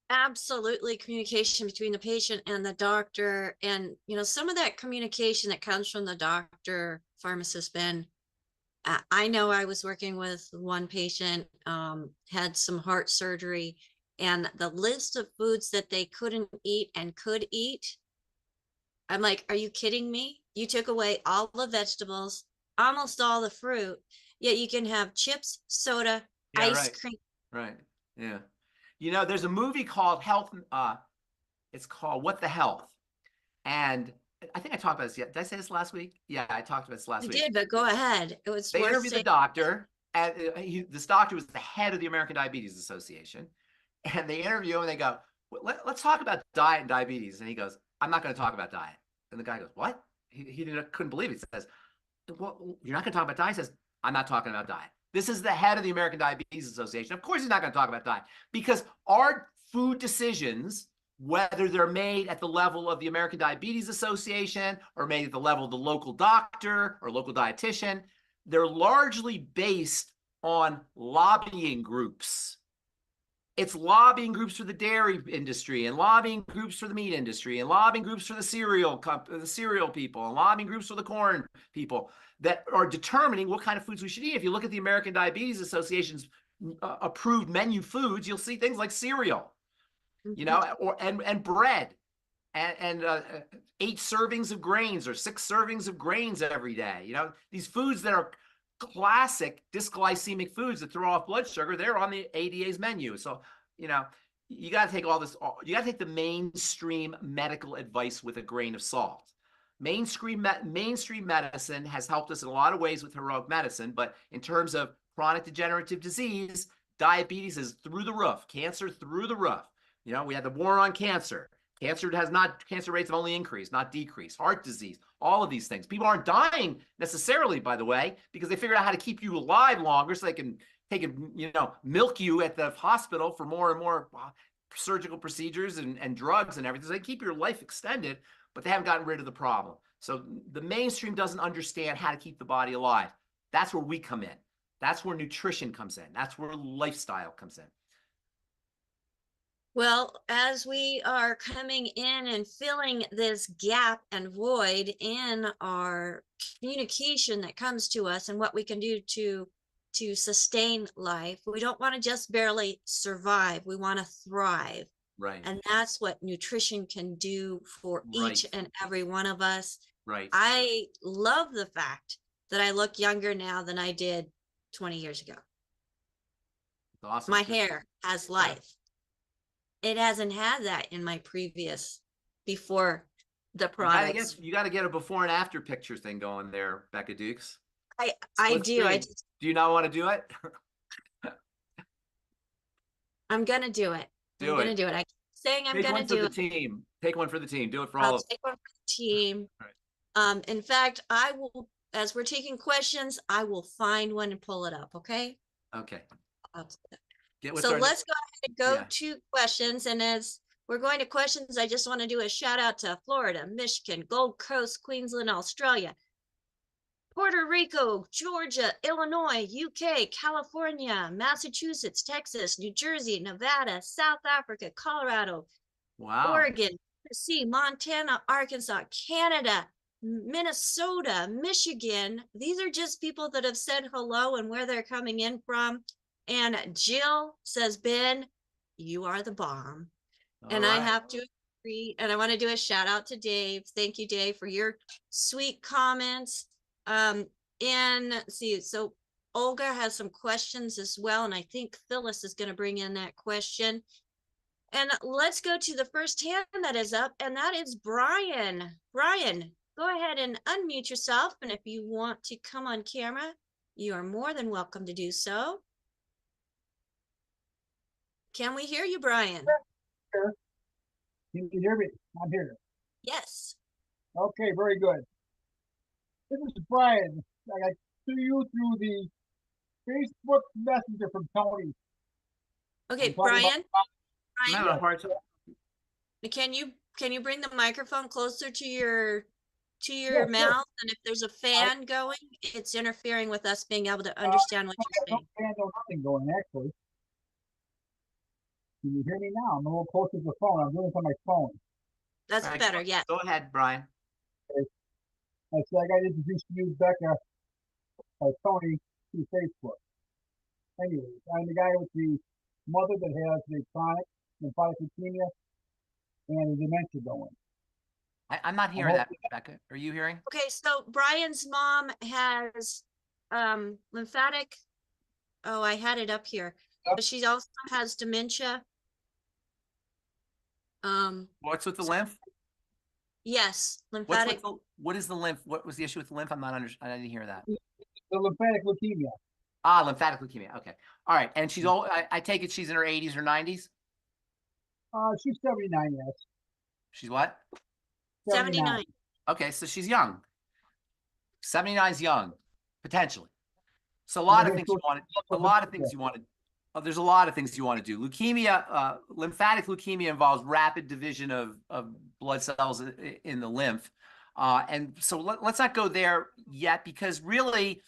absolutely communication between the patient and the doctor. And, some of that communication that comes from the doctor, Pharmacist Ben, I know I was working with one patient, had some heart surgery, and the list of foods that they couldn't eat and could eat, I'm like, are you kidding me? You took away all the vegetables, almost all the fruit, yet you can have chips, soda, Yeah, ice right. cream. Right. Yeah. You know, there's a movie called it's called What the Health. And I think I talked about this yet. Did I say this last week? Yeah, I talked about this last You week. did, but go ahead. It was They worth interviewed the saying. doctor, and this doctor was the head of the American Diabetes Association. And they interview him and they go, let's talk about diet and diabetes. And he goes, I'm not going to talk about diet. And the guy goes, what? He couldn't believe it. He says, well, you're not going to talk about diet? He says, I'm not talking about diet. This is the head of the American Diabetes Association. Of course, he's not going to talk about diet, because our food decisions, whether they're made at the level of the American Diabetes Association or made at the level of the local doctor or local dietitian, they're largely based on lobbying groups. It's lobbying groups for the dairy industry, and lobbying groups for the meat industry, and lobbying groups for the cereal people, and lobbying groups for the corn people that are determining what kind of foods we should eat. If you look at the American Diabetes Association's approved menu foods, you'll see things like cereal, you know, and bread, and 8 servings of grains or 6 servings of grains every day. You know, these foods that are classic dysglycemic foods that throw off blood sugar, they're on the ADA's menu. So, you know, you got to take all this, you got to take the mainstream medical advice with a grain of salt. Mainstream medicine has helped us in a lot of ways with heroic medicine, but in terms of chronic degenerative disease, diabetes is through the roof, cancer through the roof. You know, we had the war on cancer. Cancer rates have only increased, not decreased. Heart disease, all of these things. People aren't dying necessarily, by the way, because they figured out how to keep you alive longer so they can milk you at the hospital for more and more surgical procedures and drugs and everything. So they keep your life extended, but they haven't gotten rid of the problem. So the mainstream doesn't understand how to keep the body alive. That's where we come in. That's where nutrition comes in. That's where lifestyle comes in. Well, as we are coming in and filling this gap and void in our communication that comes to us and what we can do to sustain life, we don't want to just barely survive. We want to thrive. Right. And that's what nutrition can do for each and every one of us. Right. I love the fact that I look younger now than I did 20 years ago. That's awesome. My hair has life. It hasn't had that in my previous, before the products. You got to get a before and after picture thing going there, Becca Dukes. I do. Do you not want to do it? I'm going to do it. I'm going to do it. I keep saying I'm going to do it. Take one for the team. Do it for all of us. Take one for the team. Right. In fact, I will, as we're taking questions, I will find one and pull it up. Okay. Okay. So let's go ahead and go to questions. And as we're going to questions. I just want to do a shout out to Florida, Michigan, Gold Coast, Queensland, Australia, Puerto Rico, Georgia, Illinois, UK, California, Massachusetts, Texas, New Jersey, Nevada, South Africa, Colorado, Wow. Oregon, Tennessee, Montana, Arkansas, Canada, Minnesota, Michigan. These are just people that have said hello and where they're coming in from. And Jill says, Ben, you are the bomb. And I have to agree. And I want to do a shout out to Dave. Thank you, Dave, for your sweet comments. And see, so Olga has some questions as well. And I think Phyllis is going to bring in that question. And let's go to the first hand that is up, and that is Brian. Brian, go ahead and unmute yourself. And if you want to come on camera, you are more than welcome to do so. Can we hear you, Brian? Sure. Can you hear me? I'm here. Yes. Okay, very good. This is Brian. I got to you through the Facebook Messenger from Tony. Okay, Brian. I'm having a hard time. Can you bring the microphone closer to your Yeah, mouth? sure. And if there's a fan going, it's interfering with us being able to understand what you're saying. No, nothing going actually. Can you hear me now? I'm a little closer to the phone. I'm doing it on my phone. That's Right, better, yes. Go ahead, Brian. I said I got introduced to you, Becca, by Tony through Facebook. Anyways, I'm the guy with the mother that has the chronic lymphatic leukemia and the dementia going. I'm not hearing that, Becca. Are you hearing? Okay, so Brian's mom has lymphatic. Oh, I had it up here. Yep. But she also has dementia. What's with the lymph? Yes, What's lymphatic. with what is the lymph? What was the issue with the lymph? I didn't hear that. The lymphatic leukemia. Ah, lymphatic leukemia. Okay. All right. And she's old. I take it she's in her 80s or 90s? She's 79, yes. She's what? 79. Okay, so she's young. 79 is young, potentially. So a lot of things you want to, a lot of things you want to, there's a lot of things you want to do. Leukemia, lymphatic leukemia involves rapid division of blood cells in the lymph. And so let's not go there yet, because really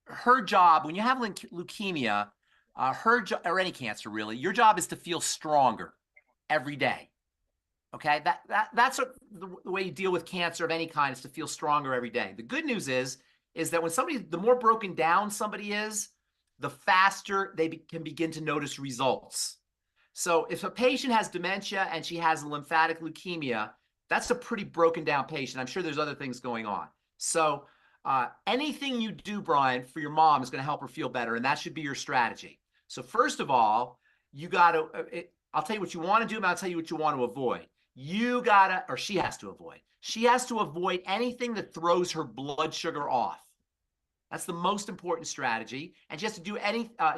her job, when you have leukemia, her job, or any cancer really, your job is to feel stronger every day. Okay, that's the way you deal with cancer of any kind, is to feel stronger every day. The good news is that when the more broken down somebody is, the faster they can begin to notice results. So if a patient has dementia and she has a lymphatic leukemia, that's a pretty broken down patient. I'm sure there's other things going on. So anything you do, Brian, for your mom is going to help her feel better, and that should be your strategy. So first of all, you got to, I'll tell you what you want to do, but I'll tell you what you want to avoid. You gotta, or she has to avoid anything that throws her blood sugar off. That's the most important strategy. And she has to do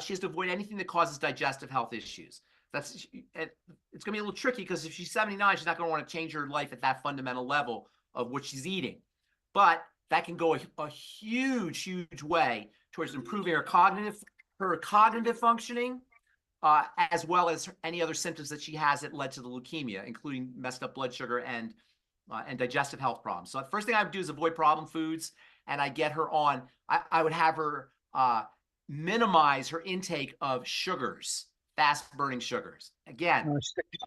she has to avoid anything that causes digestive health issues. It's going to be a little tricky, because if she's 79, she's not going to want to change her life at that fundamental level of what she's eating. But that can go a huge, huge way towards improving her cognitive functioning, as well as any other symptoms that she has that led to the leukemia, including messed up blood sugar and digestive health problems. So the first thing I would do is avoid problem foods, and I get her on, I would have her minimize her intake of sugars, fast-burning sugars. Again,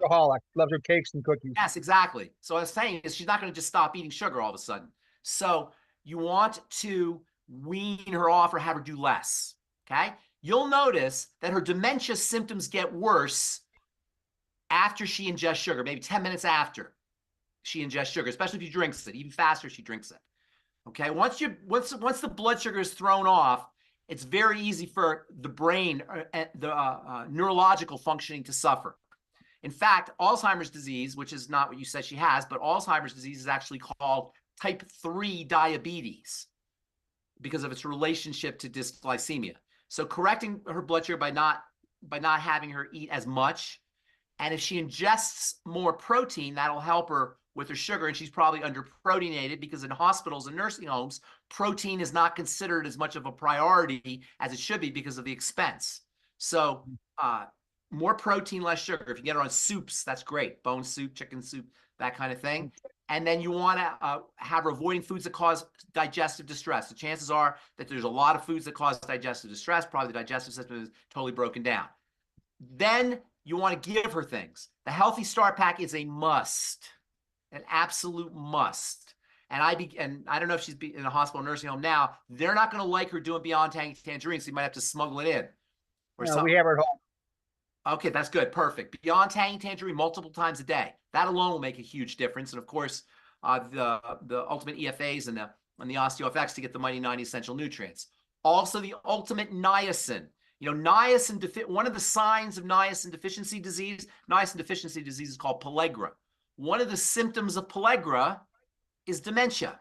Wallach loves her cakes and cookies. yes, exactly. So what I'm saying is she's not going to just stop eating sugar all of a sudden. So you want to wean her off or have her do less, okay? You'll notice that her dementia symptoms get worse after she ingests sugar, maybe 10 minutes after she ingests sugar, especially if she drinks it, even faster if she drinks it. Okay, once the blood sugar is thrown off, it's very easy for the brain, the neurological functioning to suffer. In fact, Alzheimer's disease, which is not what you said she has, but Alzheimer's disease is actually called type 3 diabetes because of its relationship to dysglycemia. So correcting her blood sugar by not having her eat as much, and if she ingests more protein, that'll help her with her sugar. And she's probably underproteinated, because in hospitals and nursing homes, protein is not considered as much of a priority as it should be because of the expense. So more protein, less sugar. If you get her on soups, that's great. Bone soup, chicken soup, that kind of thing. And then you want to have her avoiding foods that cause digestive distress. The chances are that there's a lot of foods that cause digestive distress. Probably the digestive system is totally broken down. Then you want to give her things. The Healthy Start Pack is a must, an absolute must. And I don't know if she's in a hospital or nursing home now. They're not going to like her doing Beyond Tangerine, so you might have to smuggle it in. Or No, something. we have her at home. Okay, that's good. Perfect. Beyond Tangerine multiple times a day. That alone will make a huge difference. And of course, the Ultimate EFAs and the OsteoFX to get the Mighty 90 essential nutrients. Also, the Ultimate Niacin. You know, niacin one of the signs of niacin deficiency disease is called pellagra. One of the symptoms of pellagra is dementia.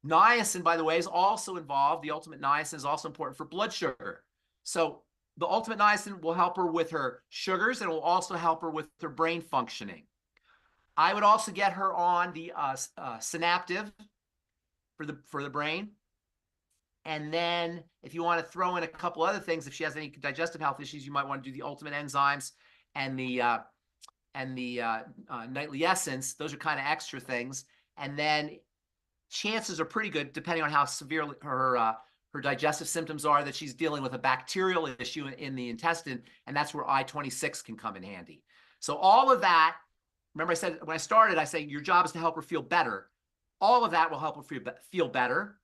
Niacin, by the way, is also involved. The Ultimate Niacin is also important for blood sugar. So the Ultimate Niacin will help her with her sugars, and it will also help her with her brain functioning. I would also get her on the Synaptive for the brain. And then if you want to throw in a couple other things, if she has any digestive health issues, you might want to do the Ultimate Enzymes and the Nightly Essence. Those are kind of extra things. And then chances are pretty good, depending on how severe her digestive symptoms are, that she's dealing with a bacterial issue in the intestine, and that's where I-26 can come in handy. So all of that, remember I said when I started, I say your job is to help her feel better. All of that will help her feel better.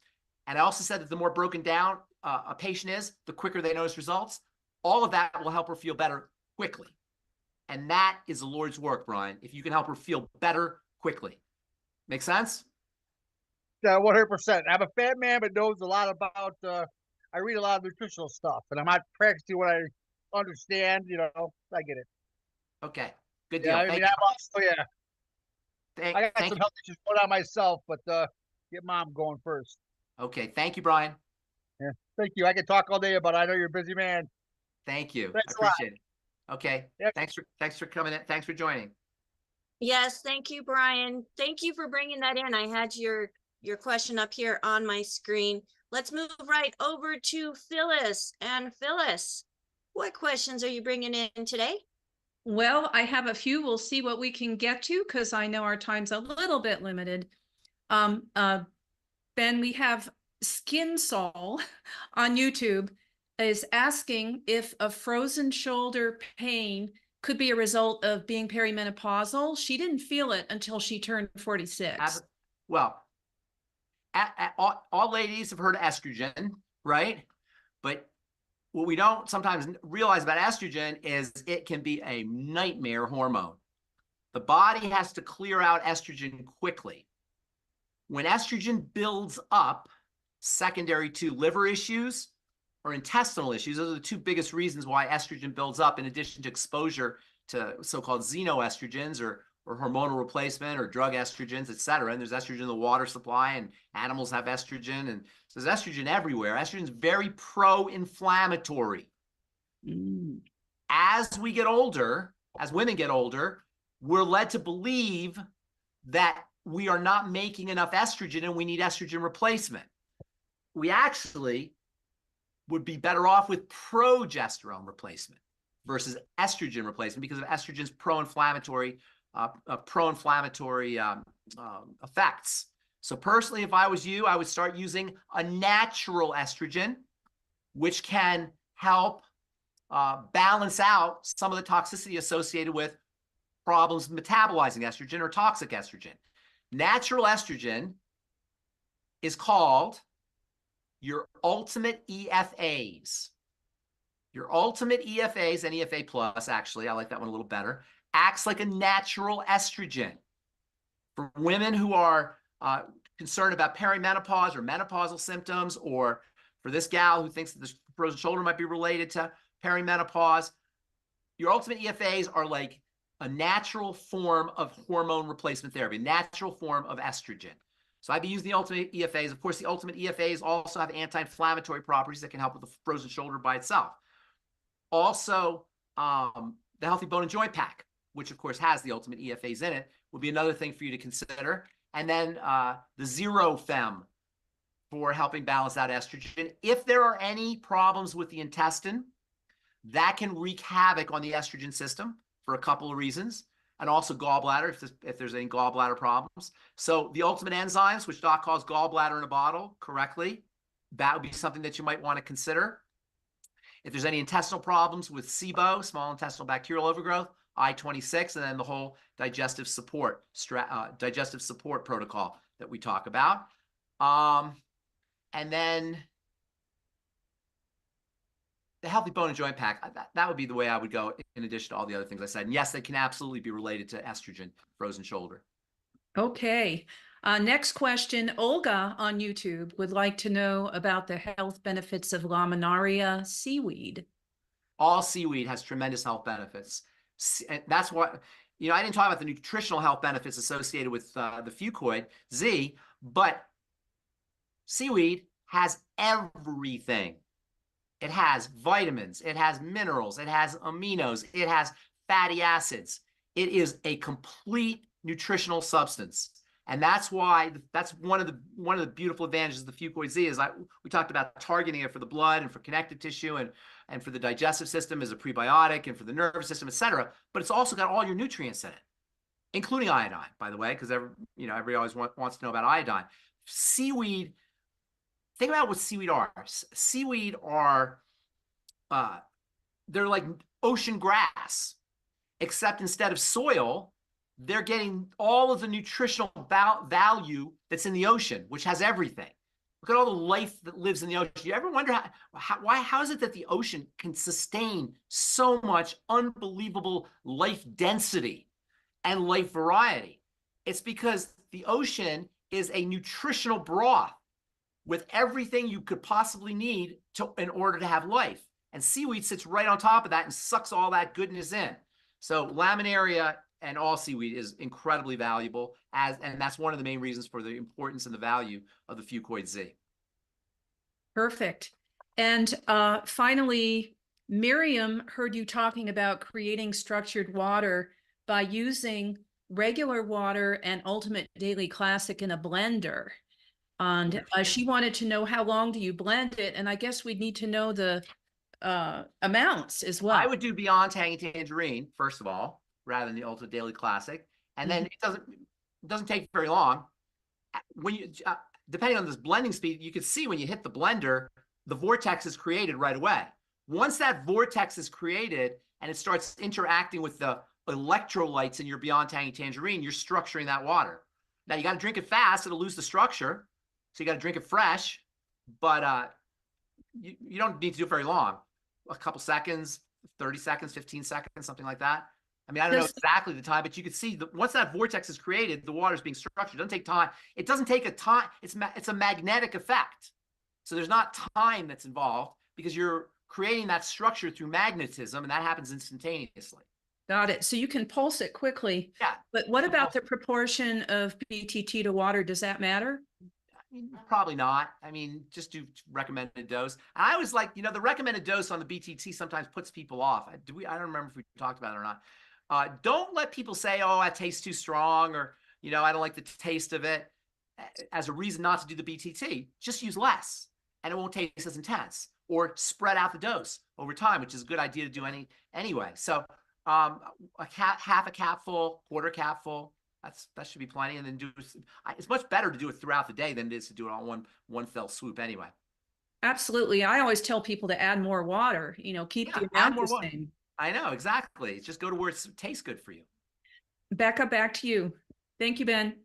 And I also said that the more broken down a patient is, the quicker they notice results. All of that will help her feel better quickly. And that is the Lord's work, Brian, if you can help her feel better quickly. Make sense? Yeah, 100%. I'm a fat man, but knows a lot about. I read a lot of nutritional stuff, and I'm not practicing what I understand. You know, I get it. Okay, good Yeah, deal. I mean, I'm also, yeah. I got Thank some you. health issues going on myself, but get mom going first. Okay, thank you, Brian. Yeah, thank you. I can talk all day about it. I know you're a busy man. Thank you. Thanks I a lot. appreciate it. Okay. Yep. Thanks for coming in. Thanks for joining. Yes, thank you, Brian. Thank you for bringing that in. I had your question up here on my screen. Let's move right over to Phyllis. And Phyllis, what questions are you bringing in today? Well, I have a few. We'll see what we can get to because I know our time's a little bit limited. Ben, we have Skin Sol on YouTube is asking if a frozen shoulder pain could be a result of being perimenopausal. She didn't feel it until she turned 46. Well, all ladies have heard of estrogen, right? But what we don't sometimes realize about estrogen is it can be a nightmare hormone. The body has to clear out estrogen quickly. When estrogen builds up, secondary to liver issues or intestinal issues, those are the two biggest reasons why estrogen builds up, in addition to exposure to so-called xenoestrogens or hormonal replacement or drug estrogens, et cetera. And there's estrogen in the water supply, and animals have estrogen. And so there's estrogen everywhere. Estrogen is very pro-inflammatory. As we get older, as women get older, we're led to believe that we are not making enough estrogen and we need estrogen replacement. We actually would be better off with progesterone replacement versus estrogen replacement because of estrogen's pro-inflammatory effects. So personally, if I was you, I would start using a natural estrogen, which can help balance out some of the toxicity associated with problems metabolizing estrogen or toxic estrogen. Natural estrogen is called your ultimate EFAs. Your ultimate EFAs and EFA plus, actually, I like that one a little better, acts like a natural estrogen. For women who are concerned about perimenopause or menopausal symptoms, or for this gal who thinks that the frozen shoulder might be related to perimenopause, your ultimate EFAs are like a natural form of hormone replacement therapy, a natural form of estrogen. So I'd be using the ultimate EFAs. Of course, the ultimate EFAs also have anti-inflammatory properties that can help with the frozen shoulder by itself. Also, the Healthy Bone and Joint Pack, which of course has the ultimate EFAs in it, would be another thing for you to consider. And then the Zero Fem for helping balance out estrogen. If there are any problems with the intestine, That can wreak havoc on the estrogen system for a couple of reasons, and also gallbladder if there's any gallbladder problems. So the ultimate enzymes, which Doc calls gallbladder in a bottle correctly, that would be something that you might want to consider. If there's any intestinal problems with SIBO, small intestinal bacterial overgrowth, I-26, and then the whole digestive support protocol that we talk about. And then the healthy bone and joint pack, that would be the way I would go in addition to all the other things I said. And yes, they can absolutely be related to estrogen, frozen shoulder. Okay. Next question. Olga on YouTube would like to know about the health benefits of Laminaria seaweed. All seaweed has tremendous health benefits. And that's what, I didn't talk about the nutritional health benefits associated with the Fucoid Z, but seaweed has everything. It has vitamins, it has minerals, it has aminos, it has fatty acids. It is a complete nutritional substance. And that's why that's one of the beautiful advantages of the Fucoid Z is we talked about targeting it for the blood and for connective tissue and for the digestive system as a prebiotic and for the nervous system, et cetera. But it's also got all your nutrients in it, including iodine, by the way, because everybody always wants to know about iodine. Seaweed, think about what seaweed are. Seaweed are, they're like ocean grass, except instead of soil, they're getting all of the nutritional value that's in the ocean, which has everything. Look at all the life that lives in the ocean. You ever wonder how is it that the ocean can sustain so much unbelievable life density and life variety? It's because the ocean is a nutritional broth with everything you could possibly need in order to have life. And seaweed sits right on top of that and sucks all that goodness in. So laminaria and all seaweed is incredibly valuable, and that's one of the main reasons for the importance and the value of the Fucoid Z. Perfect. And finally, Miriam heard you talking about creating structured water by using regular water and Ultimate Daily Classic in a blender. And she wanted to know how long do you blend it? And I guess we'd need to know the amounts as well. I would do Beyond Tangy Tangerine, first of all, rather than the Ultimate Daily Classic. And then it doesn't take very long. When you depending on this blending speed, you can see when you hit the blender, the vortex is created right away. Once that vortex is created and it starts interacting with the electrolytes in your Beyond Tangy Tangerine, you're structuring that water. Now you got to drink it fast; it'll lose the structure. So you got to drink it fresh, but you don't need to do it very long. A couple seconds, 30 seconds, 15 seconds, something like that. I mean, I don't know exactly the time, but you can see that once that vortex is created, the water is being structured. It doesn't take time. It doesn't take a time. It's a magnetic effect. So there's not time that's involved because you're creating that structure through magnetism, and that happens instantaneously. Got it. So you can pulse it quickly. Yeah. But what about the proportion of BTT to water? Does that matter? I mean, probably not. I mean, just do recommended dose. And I always like, the recommended dose on the BTT sometimes puts people off. I don't remember if we talked about it or not. Don't let people say, oh, that tastes too strong, or, I don't like the taste of it as a reason not to do the BTT. Just use less and it won't taste as intense, or spread out the dose over time, which is a good idea to do anyway. So half a capful, quarter capful, that should be plenty. And then it's much better to do it throughout the day than it is to do it on one fell swoop anyway. Absolutely. I always tell people to add more water, keep the amount the same. I know, exactly. Just go to where it tastes good for you. Becca, back to you. Thank you, Ben.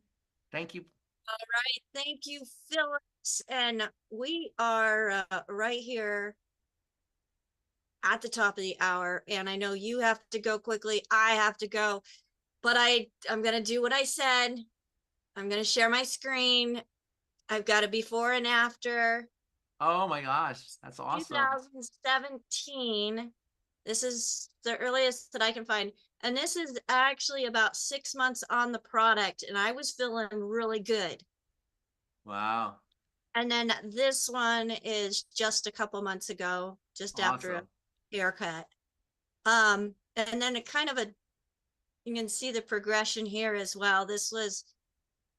Thank you. All right. Thank you, Phyllis. And we are right here at the top of the hour. And I know you have to go quickly. I have to go. But I'm going to do what I said. I'm going to share my screen. I've got a before and after. Oh my gosh, that's awesome. 2017. This is the earliest that I can find. And this is actually about 6 months on the product. And I was feeling really good. Wow. And then this one is just a couple months ago, just after a haircut. And then it kind of you can see the progression here as well. This was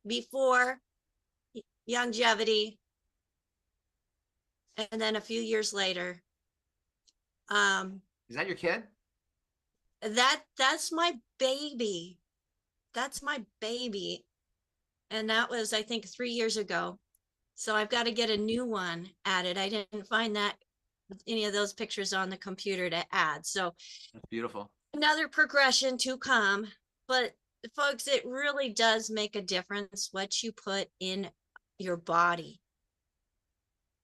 before longevity, and then a few years later. Is that your kid? That's my baby. That's my baby. And that was, I think, 3 years ago. So I've got to get a new one added. I didn't find that any of those pictures on the computer to add. So That's beautiful. another progression to come. But folks, it really does make a difference what you put in your body.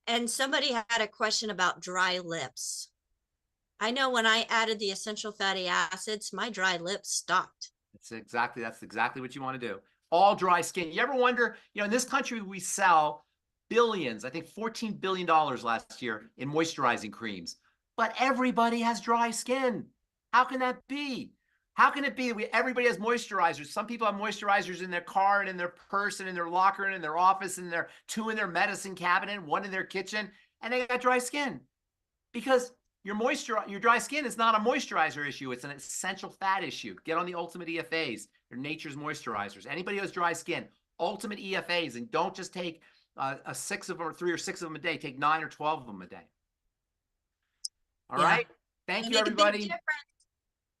And somebody had a question about dry lips. I know when I added the essential fatty acids, my dry lips stopped. That's exactly what you want to do. All dry skin. You ever wonder, in this country we sell billions, I think $14 billion last year in moisturizing creams, but everybody has dry skin. How can that be? How can it be that everybody has moisturizers? Some people have moisturizers in their car and in their purse and in their locker and in their office and two in their medicine cabinet, one in their kitchen, and they got dry skin. Because your dry skin is not a moisturizer issue. It's an essential fat issue. Get on the Ultimate EFAs. They're nature's moisturizers. Anybody who has dry skin, Ultimate EFAs, and don't just take 6 of them or 3 or 6 of them a day. Take 9 or 12 of them a day. All right. Thank you, everybody.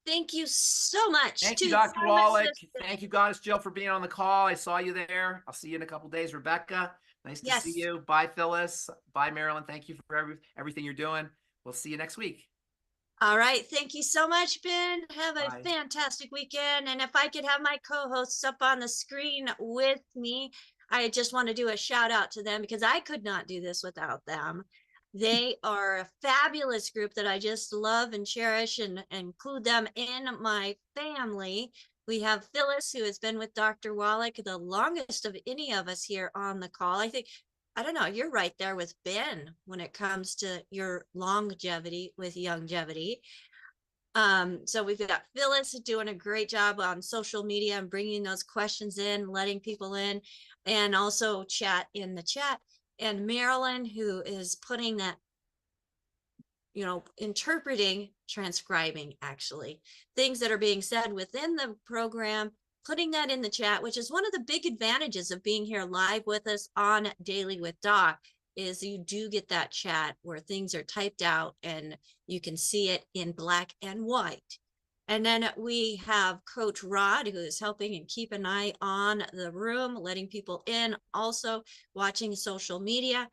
Thank you so much. Thank you, Dr. Wallach. Thank you, Goddess Jill, for being on the call. I saw you there. I'll see you in a couple days. Rebecca, nice to see you. Bye, Phyllis. Bye, Marilyn. Thank you for everything you're doing. We'll see you next week. All right. Thank you so much, Ben. Have a fantastic weekend. And if I could have my co-hosts up on the screen with me, I just want to do a shout out to them because I could not do this without them. They are a fabulous group that I just love and cherish and include them in my family. We have Phyllis, who has been with Dr. Wallach the longest of any of us here on the call. I don't know, you're right there with Ben when it comes to your longevity with longevity. So we've got Phyllis doing a great job on social media and bringing those questions in, letting people in, and also chat in the chat. And Marilyn, who is putting that, interpreting, transcribing, actually, things that are being said within the program, putting that in the chat, which is one of the big advantages of being here live with us on Daily with Doc, is you do get that chat where things are typed out and you can see it in black and white. And then we have Coach Rod, who is helping and keep an eye on the room, letting people in, also watching social media.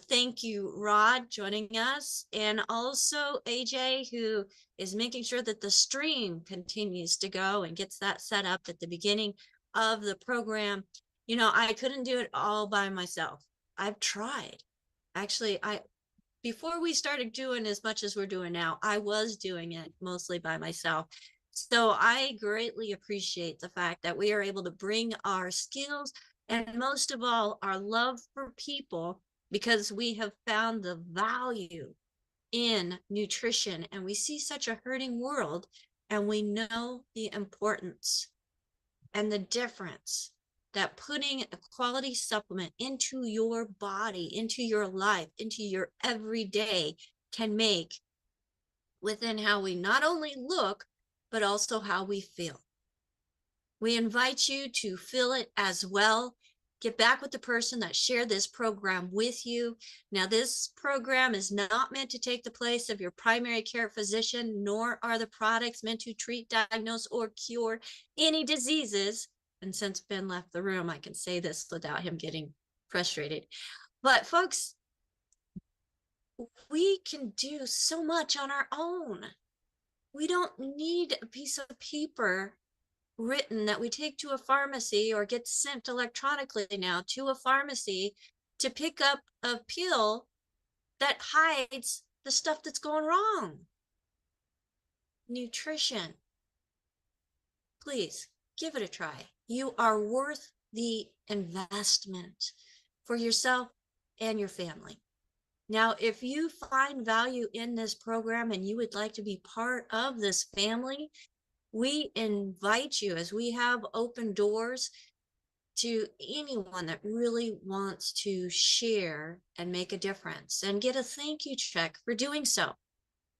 Thank you, Rod, joining us. And also AJ, who is making sure that the stream continues to go and gets that set up at the beginning of the program. I couldn't do it all by myself. I've tried. Actually, before we started doing as much as we're doing now, I was doing it mostly by myself. So I greatly appreciate the fact that we are able to bring our skills and most of all, our love for people, because we have found the value in nutrition and we see such a hurting world and we know the importance and the difference that putting a quality supplement into your body, into your life, into your everyday can make within how we not only look, but also how we feel. We invite you to feel it as well. Get back with the person that shared this program with you. Now, this program is not meant to take the place of your primary care physician, nor are the products meant to treat, diagnose, or cure any diseases. And since Ben left the room, I can say this without him getting frustrated. But folks, we can do so much on our own. We don't need a piece of paper written that we take to a pharmacy or get sent electronically now to a pharmacy to pick up a pill that hides the stuff that's going wrong. Nutrition. Please give it a try. You are worth the investment for yourself and your family. Now, if you find value in this program and you would like to be part of this family, we invite you, as we have open doors to anyone that really wants to share and make a difference and get a thank you check for doing so.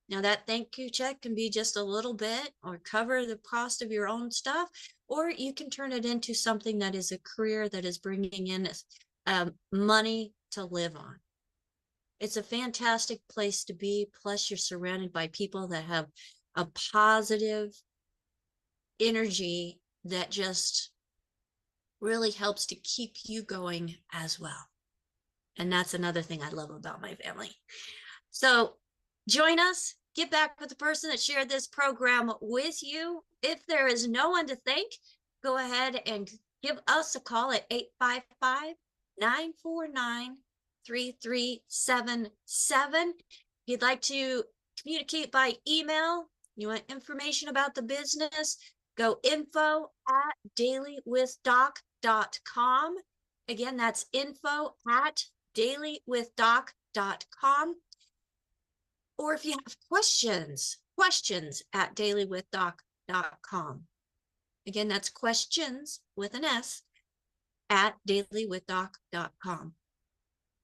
Now, that thank you check can be just a little bit or cover the cost of your own stuff, or you can turn it into something that is a career that is bringing in money to live on. It's a fantastic place to be. Plus, you're surrounded by people that have a positive energy that just really helps to keep you going as well. And that's another thing I love about my family. So join us, get back with the person that shared this program with you. If there is no one to thank, go ahead and give us a call at 855-949-3377. If you'd like to communicate by email, you want information about the business, go info@dailywithdoc.com. Again, that's info@dailywithdoc.com. Or if you have questions @dailywithdoc.com. Again, that's questions with an S @dailywithdoc.com.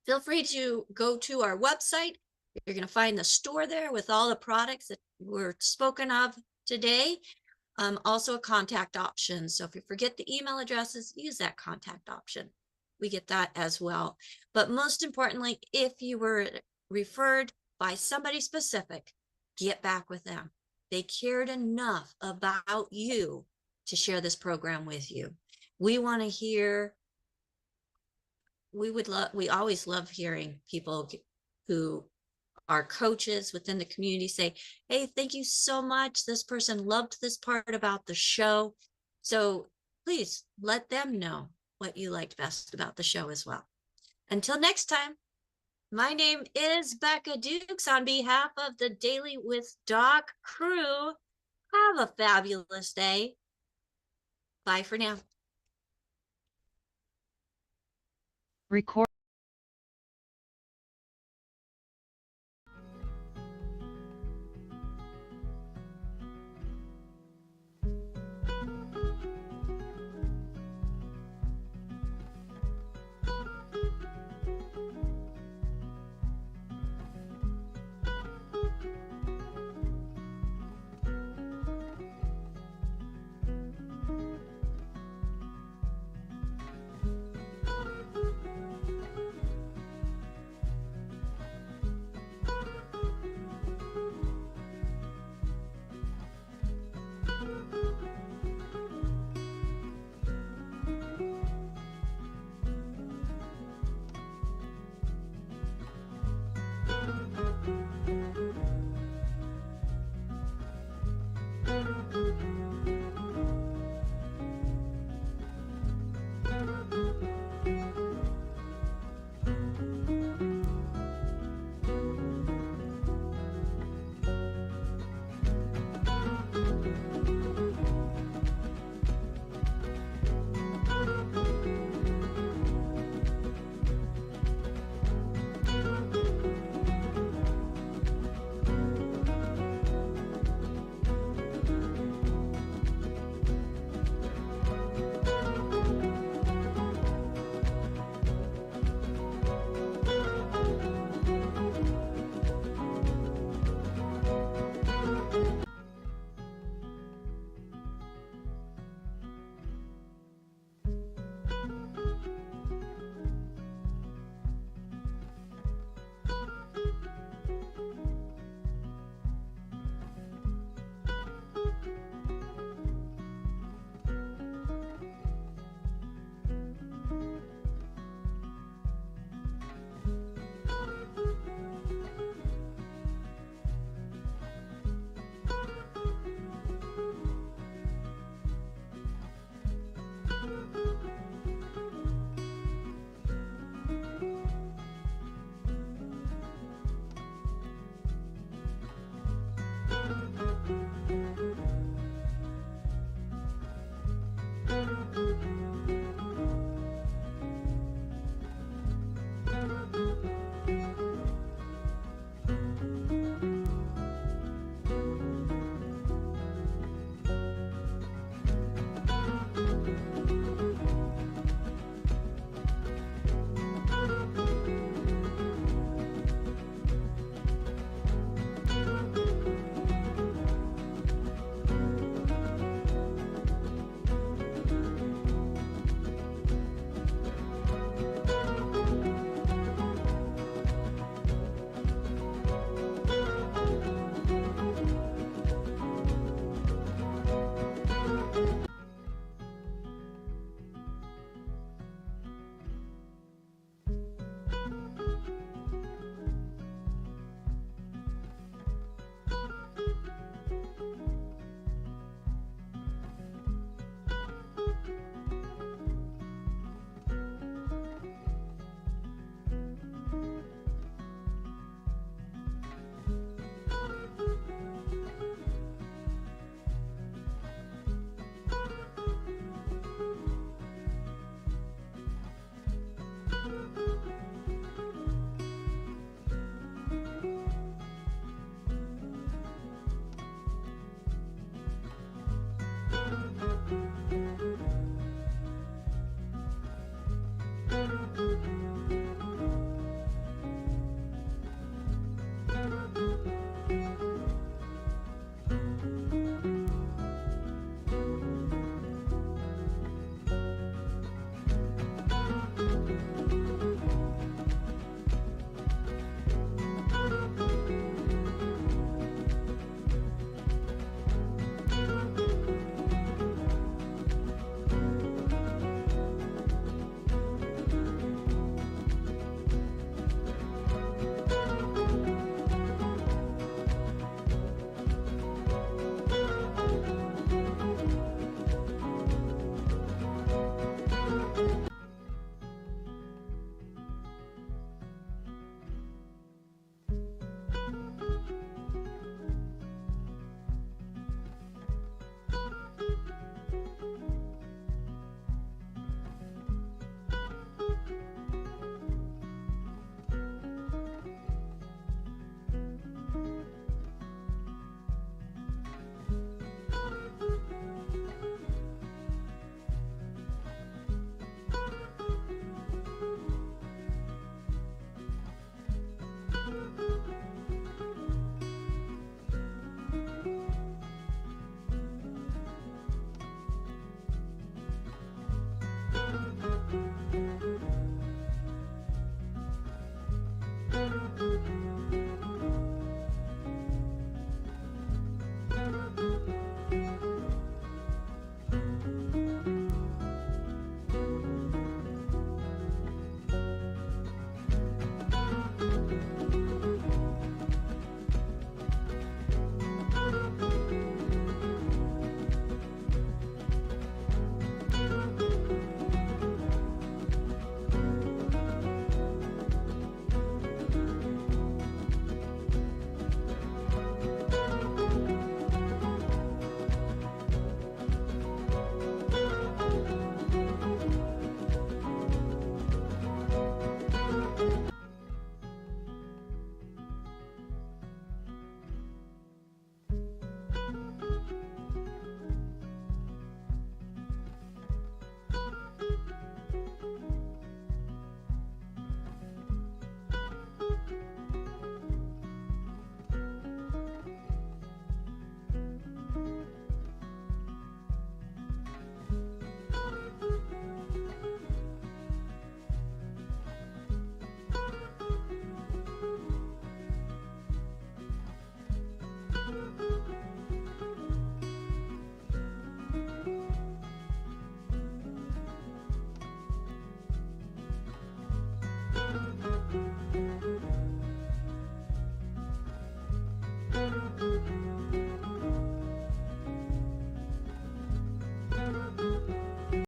Feel free to go to our website. You're going to find the store there with all the products that were spoken of today. Also a contact option. So if you forget the email addresses, use that contact option. We get that as well. But most importantly, if you were referred by somebody specific, get back with them. They cared enough about you to share this program with you. We want to hear, we always love hearing people who are coaches within the community say, hey, thank you so much. This person loved this part about the show. So please let them know what you liked best about the show as well. Until next time, my name is Becca Dukes. On behalf of the Daily with Doc crew, have a fabulous day. Bye for now. Record.